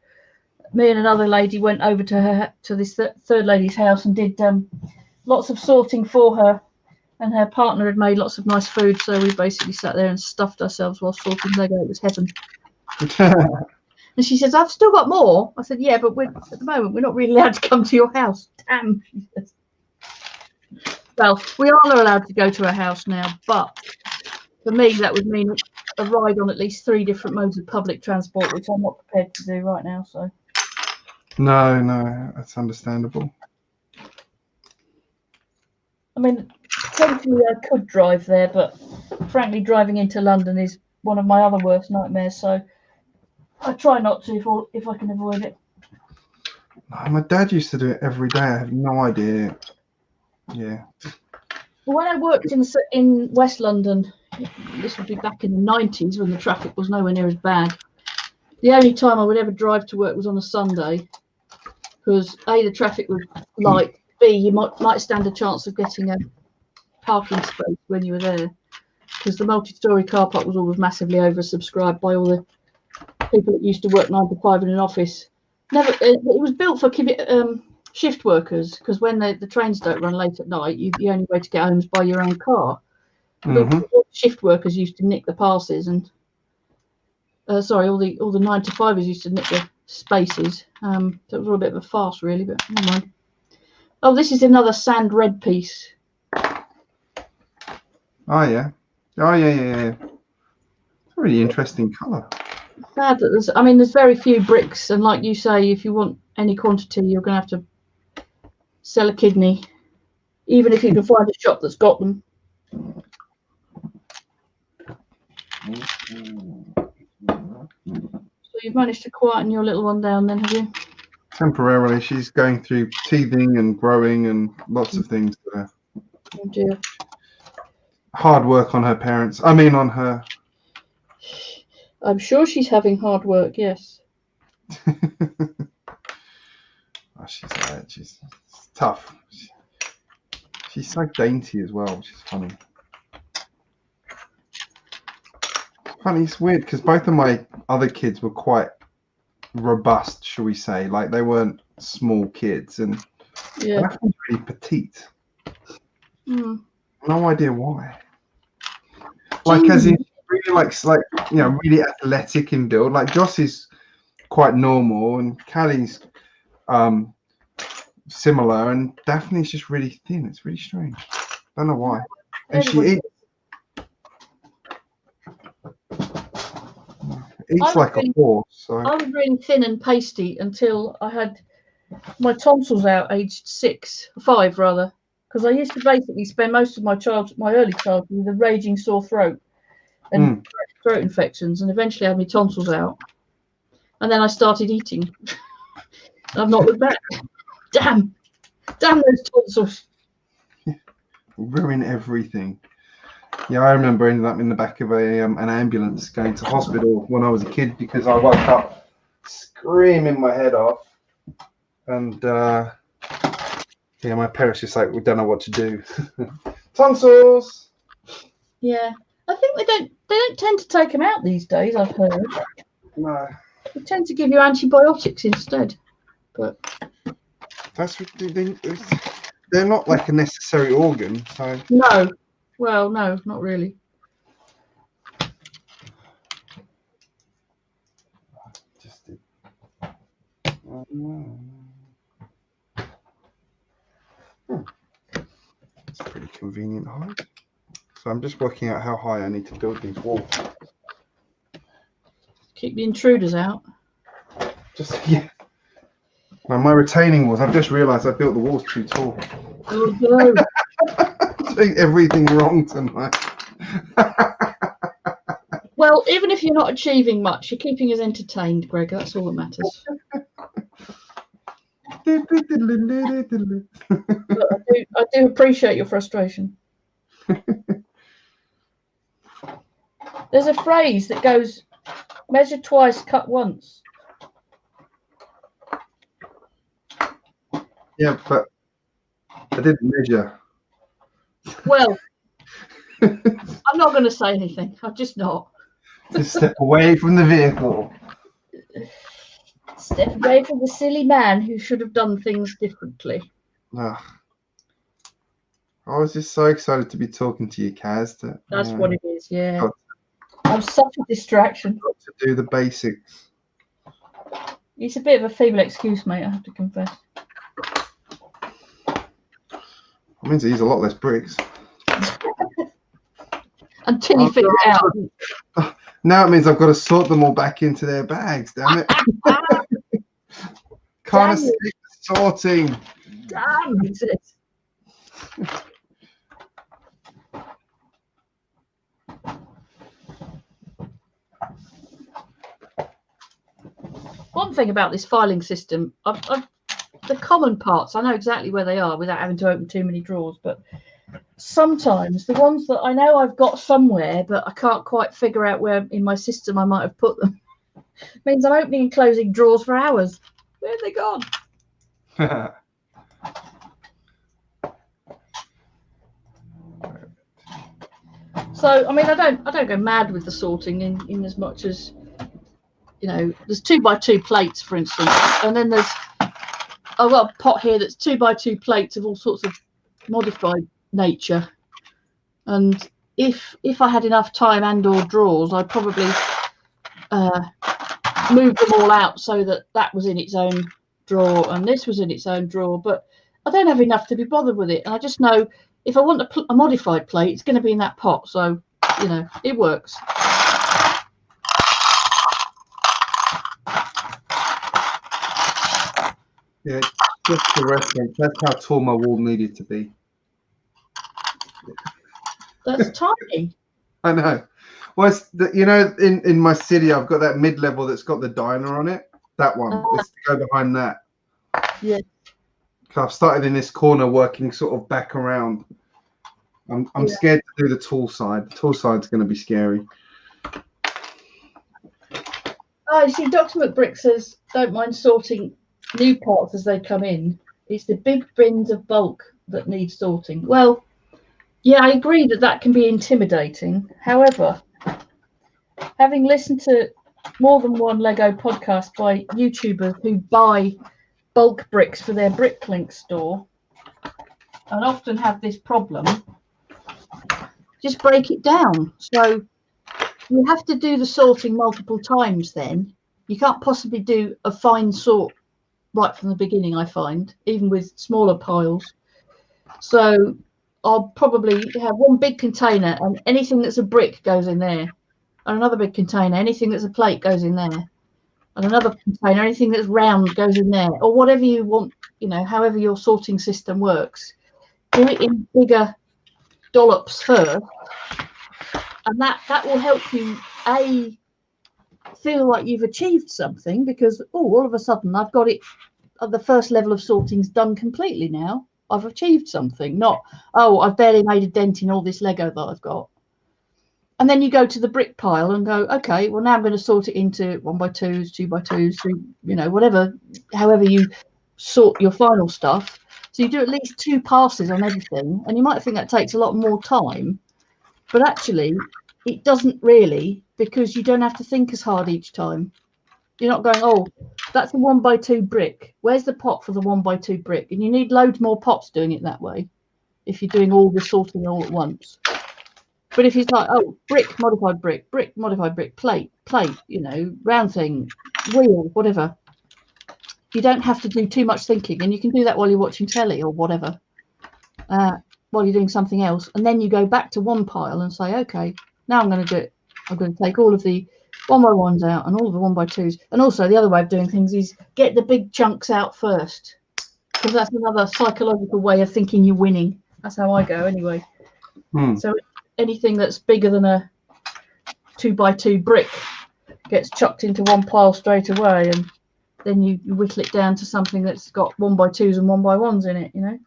me and another lady went over to this third lady's house and did lots of sorting for her, and her partner had made lots of nice food, so we basically sat there and stuffed ourselves while sorting Lego. It was heaven. And she says, I've still got more. I said, yeah, but at the moment we're not really allowed to come to your house. Damn, she says. Well, we are allowed to go to her house now, but for me that would mean a ride on at least 3 different modes of public transport, which I'm not prepared to do right now. So no, that's understandable. I mean, potentially I could drive there, but frankly driving into London is one of my other worst nightmares, so I try not to if I can avoid it. My dad used to do it every day. I have no idea. Yeah. Well, when I worked in West London, this would be back in the 90s when the traffic was nowhere near as bad. The only time I would ever drive to work was on a Sunday, because A, the traffic was light, B, you might stand a chance of getting a parking space when you were there, because the multi-storey car park was always massively oversubscribed by all the people that used to work 9 to 5 in an office. It was built for shift workers, because when the trains don't run late at night, the only way to get home is by your own car. Mm-hmm. The shift workers used to nick the passes, and all the 9 to 5ers used to nick the spaces. So it was all a bit of a farce, really, but never mind. Oh, this is another sand red piece. Oh yeah. It's a really interesting colour. Sad that there's very few bricks, and like you say, if you want any quantity, you're going to have to sell a kidney, even if you can find a shop that's got them. So you've managed to quieten your little one down then, have you? Temporarily, she's going through teething and growing and lots of things. Oh dear. Hard work on her parents. I mean, on her. I'm sure she's having hard work, yes. She's tough. She's so dainty as well, which is funny. It's weird because both of my other kids were quite robust, shall we say. Like, they weren't small kids, and that was really petite. No idea why. Like, as in really really athletic in build. Like, Joss is quite normal, and Callie's similar, and Daphne's just really thin. It's really strange. Don't know why. And she eats like a horse. So I was really thin and pasty until I had my tonsils out, aged 5 rather, because I used to basically spend most of my early childhood with a raging sore throat and throat infections, and eventually I had my tonsils out, and then I started eating. I've not looked back. Damn those tonsils. Ruin everything. Yeah, I remember ending up in the back of an ambulance going to hospital when I was a kid because I woke up screaming my head off, and my parents just like, we don't know what to do. Tonsils. Yeah, I think they don't tend to take them out these days, I've heard. No. They tend to give you antibiotics instead. But that's they're not like a necessary organ. So no, well, no, not really. Just it's a pretty convenient height. So I'm just working out how high I need to build these walls. Keep the intruders out. Just yeah. Now my retaining walls. I've just realised I built the walls too tall. Oh no! Doing everything wrong tonight. Well, even if you're not achieving much, you're keeping us entertained, Greg. That's all that matters. But I do appreciate your frustration. There's a phrase that goes, measure twice, cut once. Yeah, but I didn't measure. Well, I'm not going to say anything. I'm just not. Just step away from the vehicle. Step away from the silly man who should have done things differently. Ugh. I was just so excited to be talking to you, Kaz. That's what it is, yeah. Got I'm such a distraction. to do the basics. It's a bit of a feeble excuse, mate, I have to confess. It means I use a lot less bricks. Until you figure it out. Now it means I've got to sort them all back into their bags, damn it. Can't escape the sorting. Damn it. One thing about this filing system, the common parts, I know exactly where they are without having to open too many drawers, but sometimes the ones that I know I've got somewhere, but I can't quite figure out where in my system I might have put them, means I'm opening and closing drawers for hours. Where have they gone? So, I mean, I don't go mad with the sorting in as much as, you know, there's 2x2 plates, for instance, and then I've got a pot here that's 2x2 plates of all sorts of modified nature. And if I had enough time and/or drawers, I'd probably move them all out so that was in its own drawer and this was in its own drawer. But I don't have enough to be bothered with it, and I just know if I want a modified plate, it's going to be in that pot. So, you know, it works. Yeah, just for reference, that's how tall my wall needed to be. That's tiny. I know. Well, it's you know, in my city, I've got that mid-level that's got the diner on it. That one. It's to go behind that. Yeah. I've started in this corner, working sort of back around. I'm scared to do the tall side. The tall side's going to be scary. Oh, you see, Dr. McBrick says don't mind sorting new parts as they come in. It's the big bins of bulk that need sorting. Well, yeah, I agree that can be intimidating. However, having listened to more than one Lego podcast by YouTubers who buy bulk bricks for their BrickLink store and often have this problem, just break it down. So you have to do the sorting multiple times then. You can't possibly do a fine sort right from the beginning, I find, even with smaller piles. So I'll probably have one big container and anything that's a brick goes in there. And another big container, anything that's a plate goes in there. And another container, anything that's round goes in there. Or whatever you want, you know, however your sorting system works. Do it in bigger dollops first. And that will help you, A, feel like you've achieved something because, all of a sudden I've got it at the first level of sorting's done completely now. I've achieved something, not, I've barely made a dent in all this Lego that I've got. And then you go to the brick pile and go, okay, well, now I'm going to sort it into 1x2s, 2x2s, 3, you know, whatever, however you sort your final stuff. So you do at least 2 passes on everything. And you might think that takes a lot more time, but actually it doesn't really, because you don't have to think as hard each time. You're not going, oh, that's a 1x2 brick. Where's the pot for the 1x2 brick? And you need loads more pots doing it that way if you're doing all the sorting all at once. But if it's like, oh, brick, modified brick, plate, you know, round thing, wheel, whatever, you don't have to do too much thinking. And you can do that while you're watching telly or whatever, while you're doing something else. And then you go back to one pile and say, okay, now I'm going to do it. I'm going to take all of the 1x1s out and all of the 1x2s. And also the other way of doing things is get the big chunks out first, because that's another psychological way of thinking you're winning. That's how I go anyway. So anything that's bigger than a 2x2 brick gets chucked into one pile straight away, and then you whittle it down to something that's got 1x2s and 1x1s in it, you know.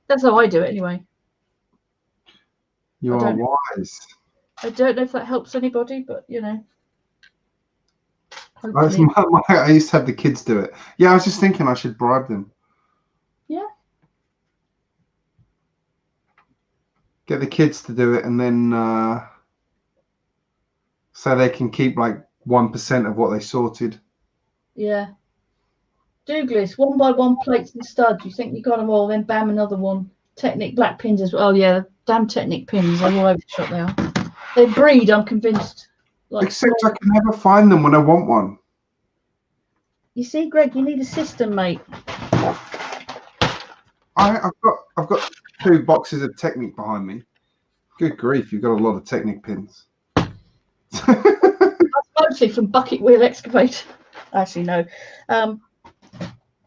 That's how I do it anyway. You are wise. I don't know if that helps anybody, but you know. I used to have the kids do it. Yeah, I was just thinking I should bribe them. Yeah. Get the kids to do it, and then so they can keep like 1% of what they sorted. Yeah. Douglas, 1x1 plates and studs. You think you got them all, then bam, another one. Technic black pins as well. Oh yeah, damn Technic pins. They're all over the shop now. They breed, I'm convinced. Like, except I can never find them when I want one. You see, Greg, you need a system, mate. I've got 2 boxes of Technic behind me. Good grief, you've got a lot of Technic pins. That's mostly from bucket wheel excavator. Actually, no.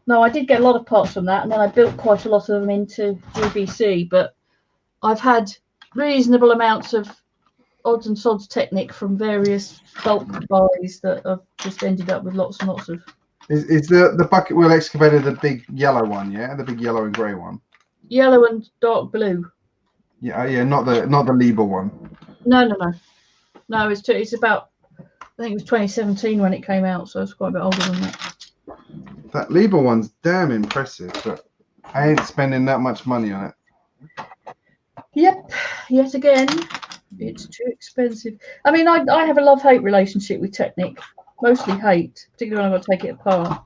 No, I did get a lot of parts from that, and then I built quite a lot of them into GBC, but I've had reasonable amounts of odds and sods Technic from various bulk buys that I've just ended up with lots and lots of. Is the bucket wheel excavator the big yellow one? Yeah, the big yellow and grey one. Yellow and dark blue. Yeah, not the Liebherr one. No. It's about, I think it was 2017 when it came out, so it's quite a bit older than that. That Liebherr one's damn impressive, but I ain't spending that much money on it. Yep, yet again, it's too expensive. I mean, I have a love-hate relationship with Technic. Mostly hate, particularly when I've got to take it apart.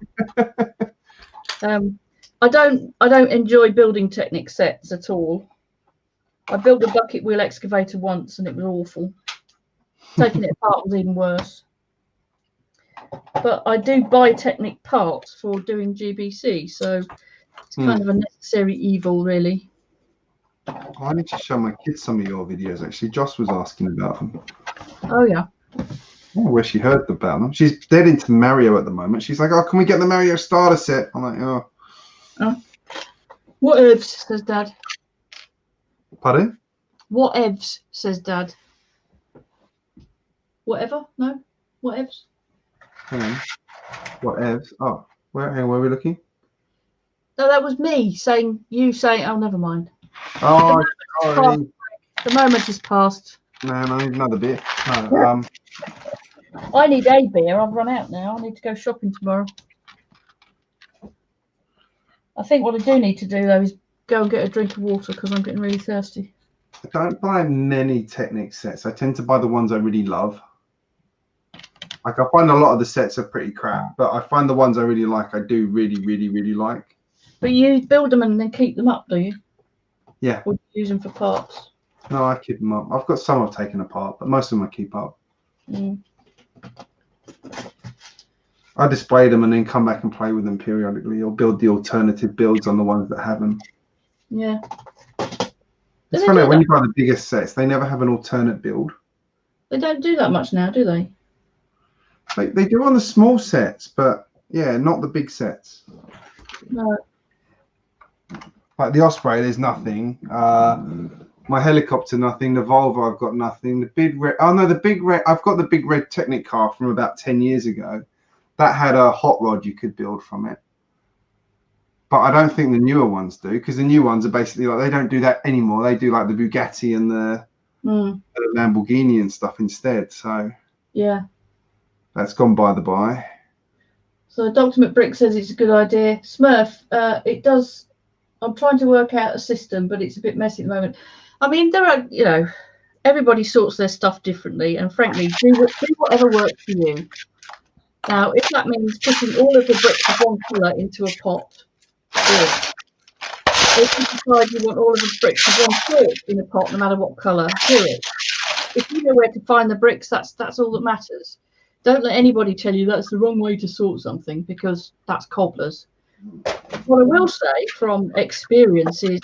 I don't enjoy building Technic sets at all. I built a bucket wheel excavator once and it was awful. Taking it apart was even worse. But I do buy Technic parts for doing GBC, so it's kind of a necessary evil, really. I need to show my kids some of your videos, actually. Joss was asking about them. Oh, yeah. Oh, where she heard about them. She's dead into Mario at the moment. She's like, oh, can we get the Mario starter set? I'm like, oh. Whatevs, says Dad. Pardon? Whatevs, says Dad. Whatever? No? Whatevs? Hang on. Whatevs? Oh, where are we looking? No, that was me saying, oh, never mind. Oh, sorry. The moment is past. No, another beer. No, I need a beer. I've run out now. I need to go shopping tomorrow. I think what I do need to do, though, is go and get a drink of water because I'm getting really thirsty. I don't buy many Technic sets. I tend to buy the ones I really love. Like, I find a lot of the sets are pretty crap, but I find the ones I really like, I do really, really, really like. But you build them and then keep them up, do you? Yeah. Or do you use them for parts? No, I keep them up. I've got some I've taken apart, but most of them I keep up. I display them and then come back and play with them periodically, or build the alternative builds on the ones that have them. Yeah. It's funny, when you buy the biggest sets, they never have an alternate build. They don't do that much now, do they? They do on the small sets, but yeah, not the big sets. No. Like the Osprey, there's nothing. My helicopter, nothing. The Volvo, I've got nothing. The big red. Oh no, the big red. I've got the big red Technic car from about 10 years ago. That had a hot rod you could build from it. But I don't think the newer ones do, because the new ones are basically like, they don't do that anymore. They do like the Bugatti and the Lamborghini and stuff instead. So yeah, that's gone by the by. So Dr. McBrick says it's a good idea. Smurf, it does. I'm trying to work out a system, but it's a bit messy at the moment. I mean, there are, you know, everybody sorts their stuff differently, and frankly, do whatever works for you. Now, if that means putting all of the bricks of one colour into a pot, good. If you decide you want all of the bricks of one sort in a pot, no matter what colour, do it. If you know where to find the bricks, that's all that matters. Don't let anybody tell you that's the wrong way to sort something, because that's cobblers. What I will say from experience is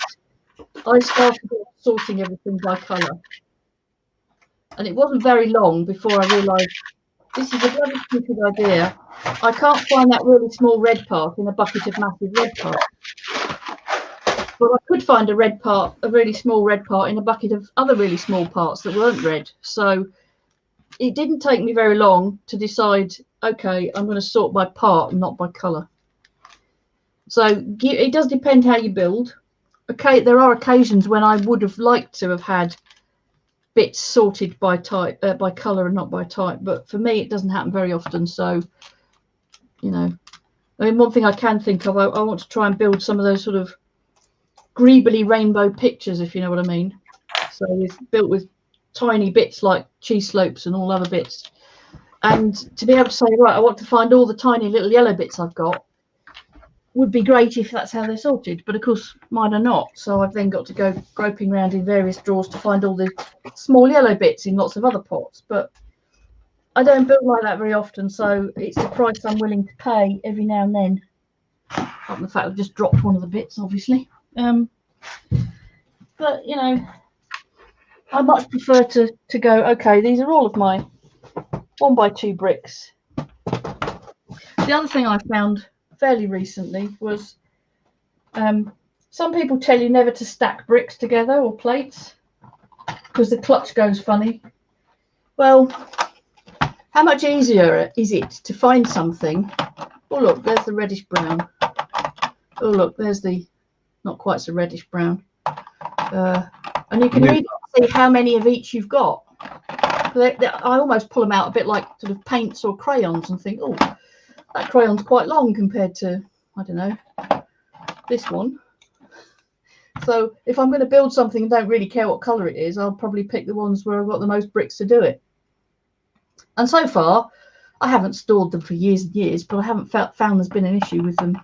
I started sorting everything by colour. And it wasn't very long before I realised this is a bloody stupid idea. I can't find that really small red part in a bucket of massive red part. But I could find a red part, a really small red part in a bucket of other really small parts that weren't red. So it didn't take me very long to decide, okay, I'm going to sort by part and not by colour. So it does depend how you build. Okay, there are occasions when I would have liked to have had bits sorted by type, by colour and not by type, but for me it doesn't happen very often. So, you know, I mean, one thing I can think of, I want to try and build some of those sort of greebly rainbow pictures, if you know what I mean. So it's built with tiny bits like cheese slopes and all other bits, and to be able to say, right, I want to find all the tiny little yellow bits I've got would be great if that's how they're sorted, but of course mine are not. So I've then got to go groping around in various drawers to find all the small yellow bits in lots of other pots. But I don't build like that very often, so it's the price I'm willing to pay every now and then. Apart from the fact I've just dropped one of the bits, obviously. But you know, I much prefer to go, okay, these are all of my 1x2 bricks. The other thing I found fairly recently was some people tell you never to stack bricks together or plates because the clutch goes funny. Well, how much easier is it to find something? Oh look, there's the reddish brown. Oh look, there's the not quite so reddish brown. And you can really see how many of each you've got. I almost pull them out a bit like sort of paints or crayons and think, oh, that crayon's quite long compared to, I don't know, this one. So if I'm going to build something and don't really care what colour it is, I'll probably pick the ones where I've got the most bricks to do it. And so far, I haven't stored them for years and years, but I haven't found there's been an issue with them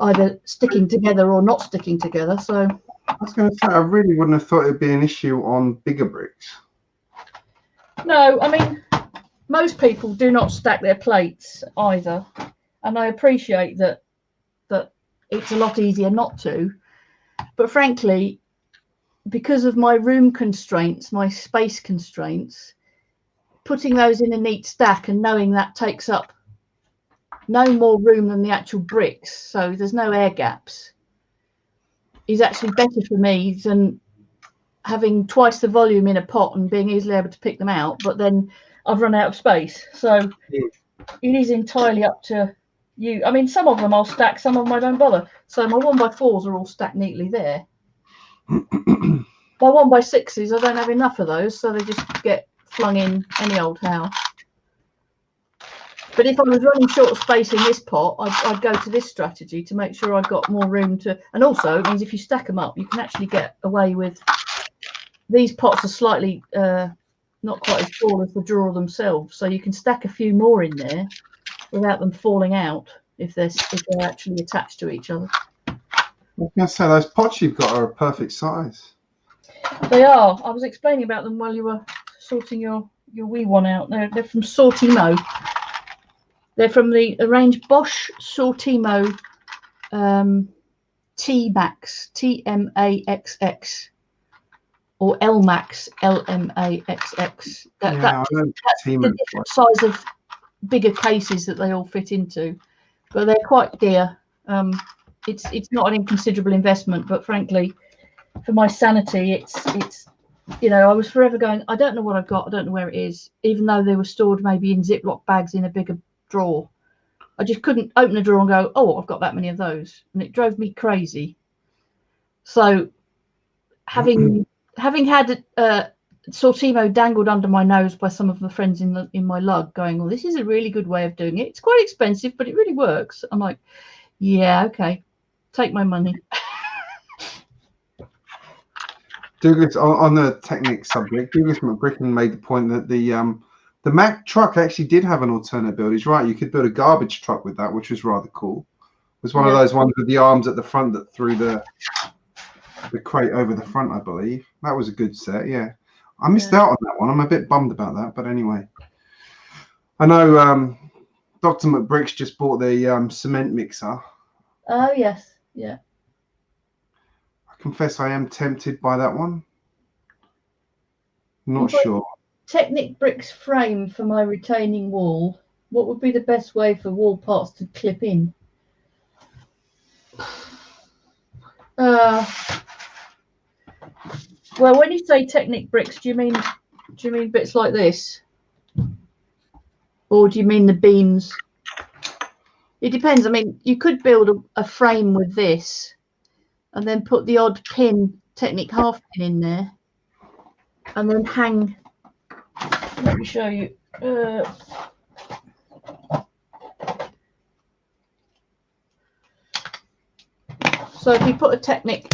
either sticking together or not sticking together. So I was going to say, I really wouldn't have thought it'd be an issue on bigger bricks. No, I mean, most people do not stack their plates either, and I appreciate that it's a lot easier not to. But frankly, because of my room constraints, my space constraints, putting those in a neat stack and knowing that takes up no more room than the actual bricks, so there's no air gaps, is actually better for me than having twice the volume in a pot and being easily able to pick them out, but then I've run out of space. So it is entirely up to you. I mean, some of them I'll stack, some of them I don't bother. So my 1x4s are all stacked neatly there. My 1x6s, I don't have enough of those, so they just get flung in any old how. But if I was running short of space in this pot, I'd go to this strategy to make sure I've got more room to. And also, it means if you stack them up, you can actually get away with. These pots are slightly not quite as tall as the drawer themselves, so you can stack a few more in there without them falling out if they're actually attached to each other. I was going to say, those pots you've got are a perfect size. They are. I was explaining about them while you were sorting your wee one out. They're from Sortimo. They're from the range Bosch Sortimo T-Max, T-M-A-X-X, or L-Max, L-M-A-X-X. That's the different size of bigger cases that they all fit into. But they're quite dear. It's not an inconsiderable investment, but frankly, for my sanity, it's you know, I was forever going, I don't know what I've got, I don't know where it is, even though they were stored maybe in Ziploc bags in a bigger drawer. I just couldn't open a drawer and go, oh, I've got that many of those, and it drove me crazy. So having had Sortimo dangled under my nose by some of the friends in my lug going, well, this is a really good way of doing it. It's quite expensive, but it really works. I'm like, yeah, okay, take my money. Douglas, on the technique subject, Douglas McBricken made the point that the The Mack truck actually did have an alternate build. He's right. You could build a garbage truck with that, which was rather cool. It was one of those ones with the arms at the front that threw the crate over the front, I believe. That was a good set, yeah. I missed out on that one. I'm a bit bummed about that, but anyway. I know Dr. McBricks just bought the cement mixer. Oh, yes, yeah. I confess I am tempted by that one. Not sure. Technic Bricks frame for my retaining wall. What would be the best way for wall parts to clip in? Well, when you say Technic Bricks, do you mean bits like this, or do you mean the beams? It depends. I mean, you could build a frame with this, and then put the odd pin, Technic half pin in there, and then hang. Let me show you. So if you put a Technic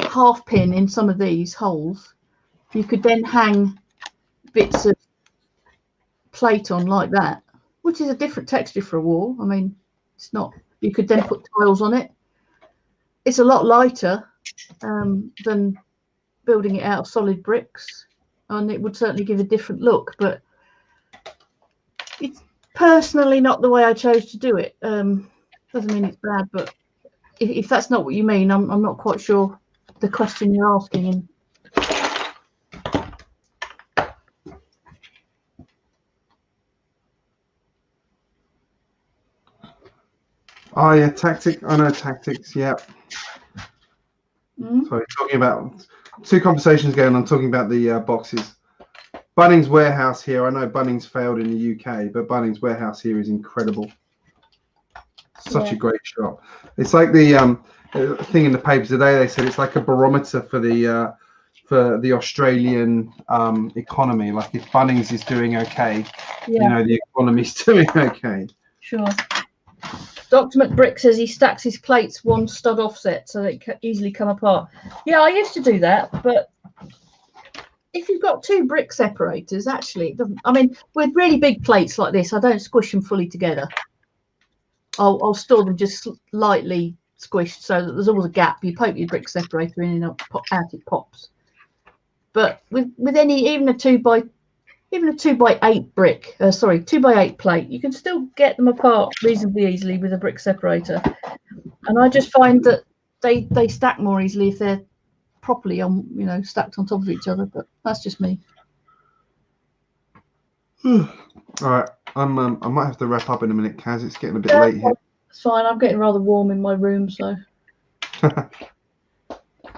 half pin in some of these holes, you could then hang bits of plate on like that, which is a different texture for a wall. I mean, it's not. You could then put tiles on it. It's a lot lighter than building it out of solid bricks, and it would certainly give a different look, but it's personally not the way I chose to do it. Doesn't mean it's bad, but if that's not what you mean, I'm not quite sure the question you're asking. Oh yeah, tactic. I know tactics. Yeah. Mm. So talking about two conversations going on, talking about the boxes. Bunnings Warehouse here. I know Bunnings failed in the UK, but Bunnings Warehouse here is incredible. Such a great shop. It's like the thing in the paper today. They said it's like a barometer for the Australian economy. Like if Bunnings is doing okay, you know the economy's doing okay. Sure. Dr. McBrick says he stacks his plates one stud offset so they can easily come apart. Yeah, I used to do that, but if you've got two brick separators, actually, it doesn't. I mean, with really big plates like this, I don't squish them fully together. I'll store them just lightly squished so that there's always a gap. You poke your brick separator in and out it pops. But with even a 2x8 brick, 2x8 plate, you can still get them apart reasonably easily with a brick separator. And I just find that they stack more easily if they're properly on, stacked on top of each other. But that's just me. All right, I might have to wrap up in a minute, Kaz. It's getting a bit late here. It's fine. I'm getting rather warm in my room, so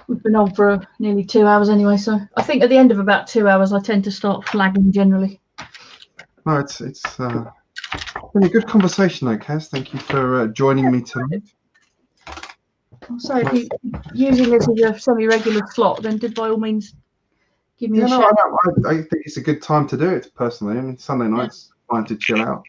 we've been on for nearly 2 hours anyway. So I think at the end of about 2 hours, I tend to start flagging generally. No, it's been a good conversation, though, Kaz. Thank you for joining me tonight. So if you're using this as a semi-regular slot, then by all means give me a shout. I think it's a good time to do it, personally. I mean, Sunday night's fine to chill out.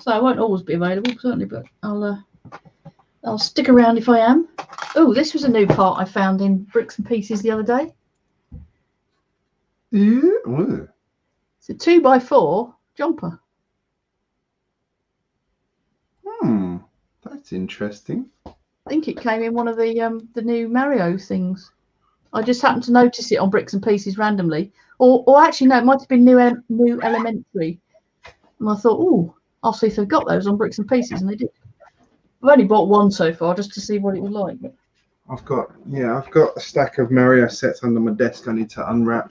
So I won't always be available, certainly, but I'll stick around if I am. Oh, this was a new part I found in Bricks and Pieces the other day. Yeah. It's a 2x4 jumper. That's interesting. I think it came in one of the new Mario things. I just happened to notice it on Bricks and Pieces randomly, or actually no, it might have been new Elementary, and I thought, oh, I'll see if they've got those on Bricks and Pieces, and they did. I've only bought one so far just to see what it was like. But I've got a stack of Mario sets under my desk I need to unwrap,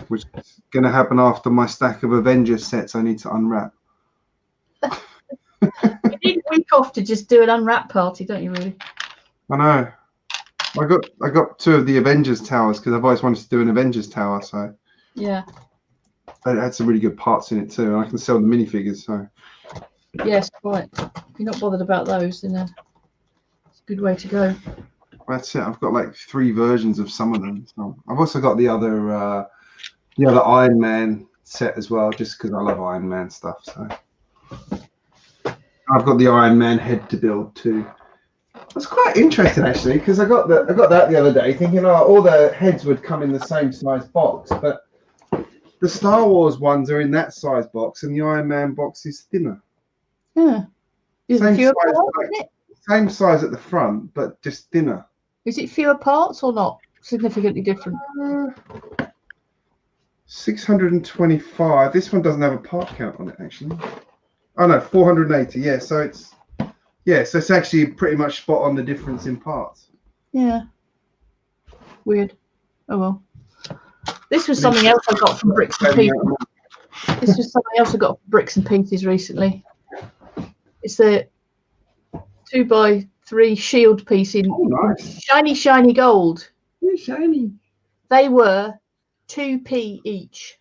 which is going to happen after my stack of Avengers sets I need to unwrap. you need a week off to just do an unwrap party, don't you? Really? I know. I got two of the Avengers towers because I've always wanted to do an Avengers tower. So yeah, it had some really good parts in it too, and I can sell the minifigures. So yes, right. If you're not bothered about those, then it's a good way to go. That's it. I've got like 3 versions of some of them. So I've also got the other Iron Man set as well, just because I love Iron Man stuff. So I've got the Iron Man head to build too. That's quite interesting actually, because I got that the other day, thinking, oh, all the heads would come in the same size box, but the Star Wars ones are in that size box, and the Iron Man box is thinner. Yeah. Is it fewer parts, isn't it? Same size at the front, but just thinner. Is it fewer parts or not? Significantly different. 625. This one doesn't have a part count on it actually. Oh no, 480. Yeah, so it's actually pretty much spot on the difference in parts. Yeah. Weird. Oh well. This was something else I got from Bricks and Pieces. This was something else I got from Bricks and Pieces recently. It's a 2x3 shield piece in nice. shiny gold. Yeah, shiny. They were 2p each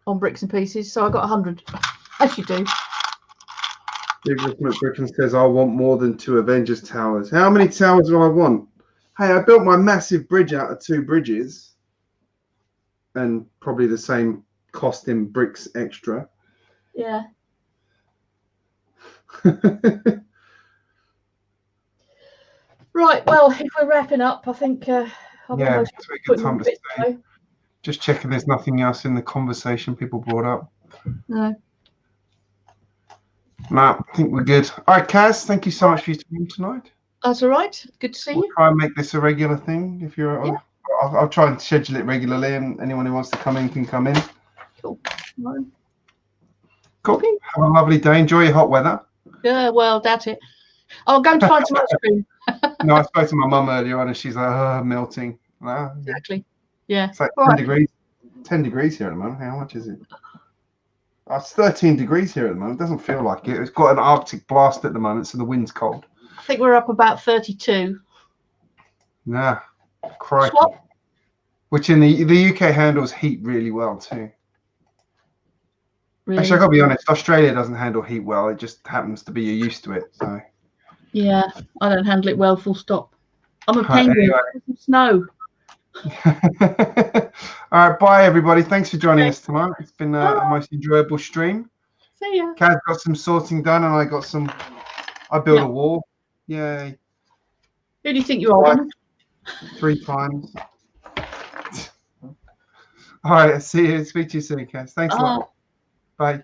on Bricks and Pieces, so I got 100. As you do. Douglas McBricken says, I want more than 2 Avengers towers. How many towers do I want? Hey, I built my massive bridge out of 2 bridges. And probably the same cost in bricks extra. Yeah. Right, well, if we're wrapping up, I think it's a good time to stay. Just checking there's nothing else in the conversation people brought up. No. No, I think we're good. All right, Kaz, thank you so much for your time tonight. That's all right. Good to see you. Try and make this a regular thing. If you're, yeah. I'll try and schedule it regularly, and anyone who wants to come in can come in. Cool. Cool. Okay. Have a lovely day. Enjoy your hot weather. Yeah, well, that's it. I'll go and find some ice cream. No, I spoke to my mum earlier on, and she's like, oh, melting. Exactly. Yeah. It's like 10 degrees. 10 degrees here at the moment. How much is it? Oh, it's 13 degrees here at the moment. It doesn't feel like it. It's got an Arctic blast at the moment, so the wind's cold. I think we're up about 32. Nah, crikey. Swap. Which in the UK handles heat really well too. Really? Actually, I gotta be honest, Australia doesn't handle heat well. It just happens to be you're used to it. So. Yeah, I don't handle it well. Full stop. I'm a penguin. Anyway. Snow. All right, bye everybody. Thanks for joining us tonight. It's been a most enjoyable stream. See ya. Kaz got some sorting done, and I built a wall. Yay. Who do you think you are? 3 times. All right, see you. Speak to you soon, Kaz. Thanks a lot. Bye.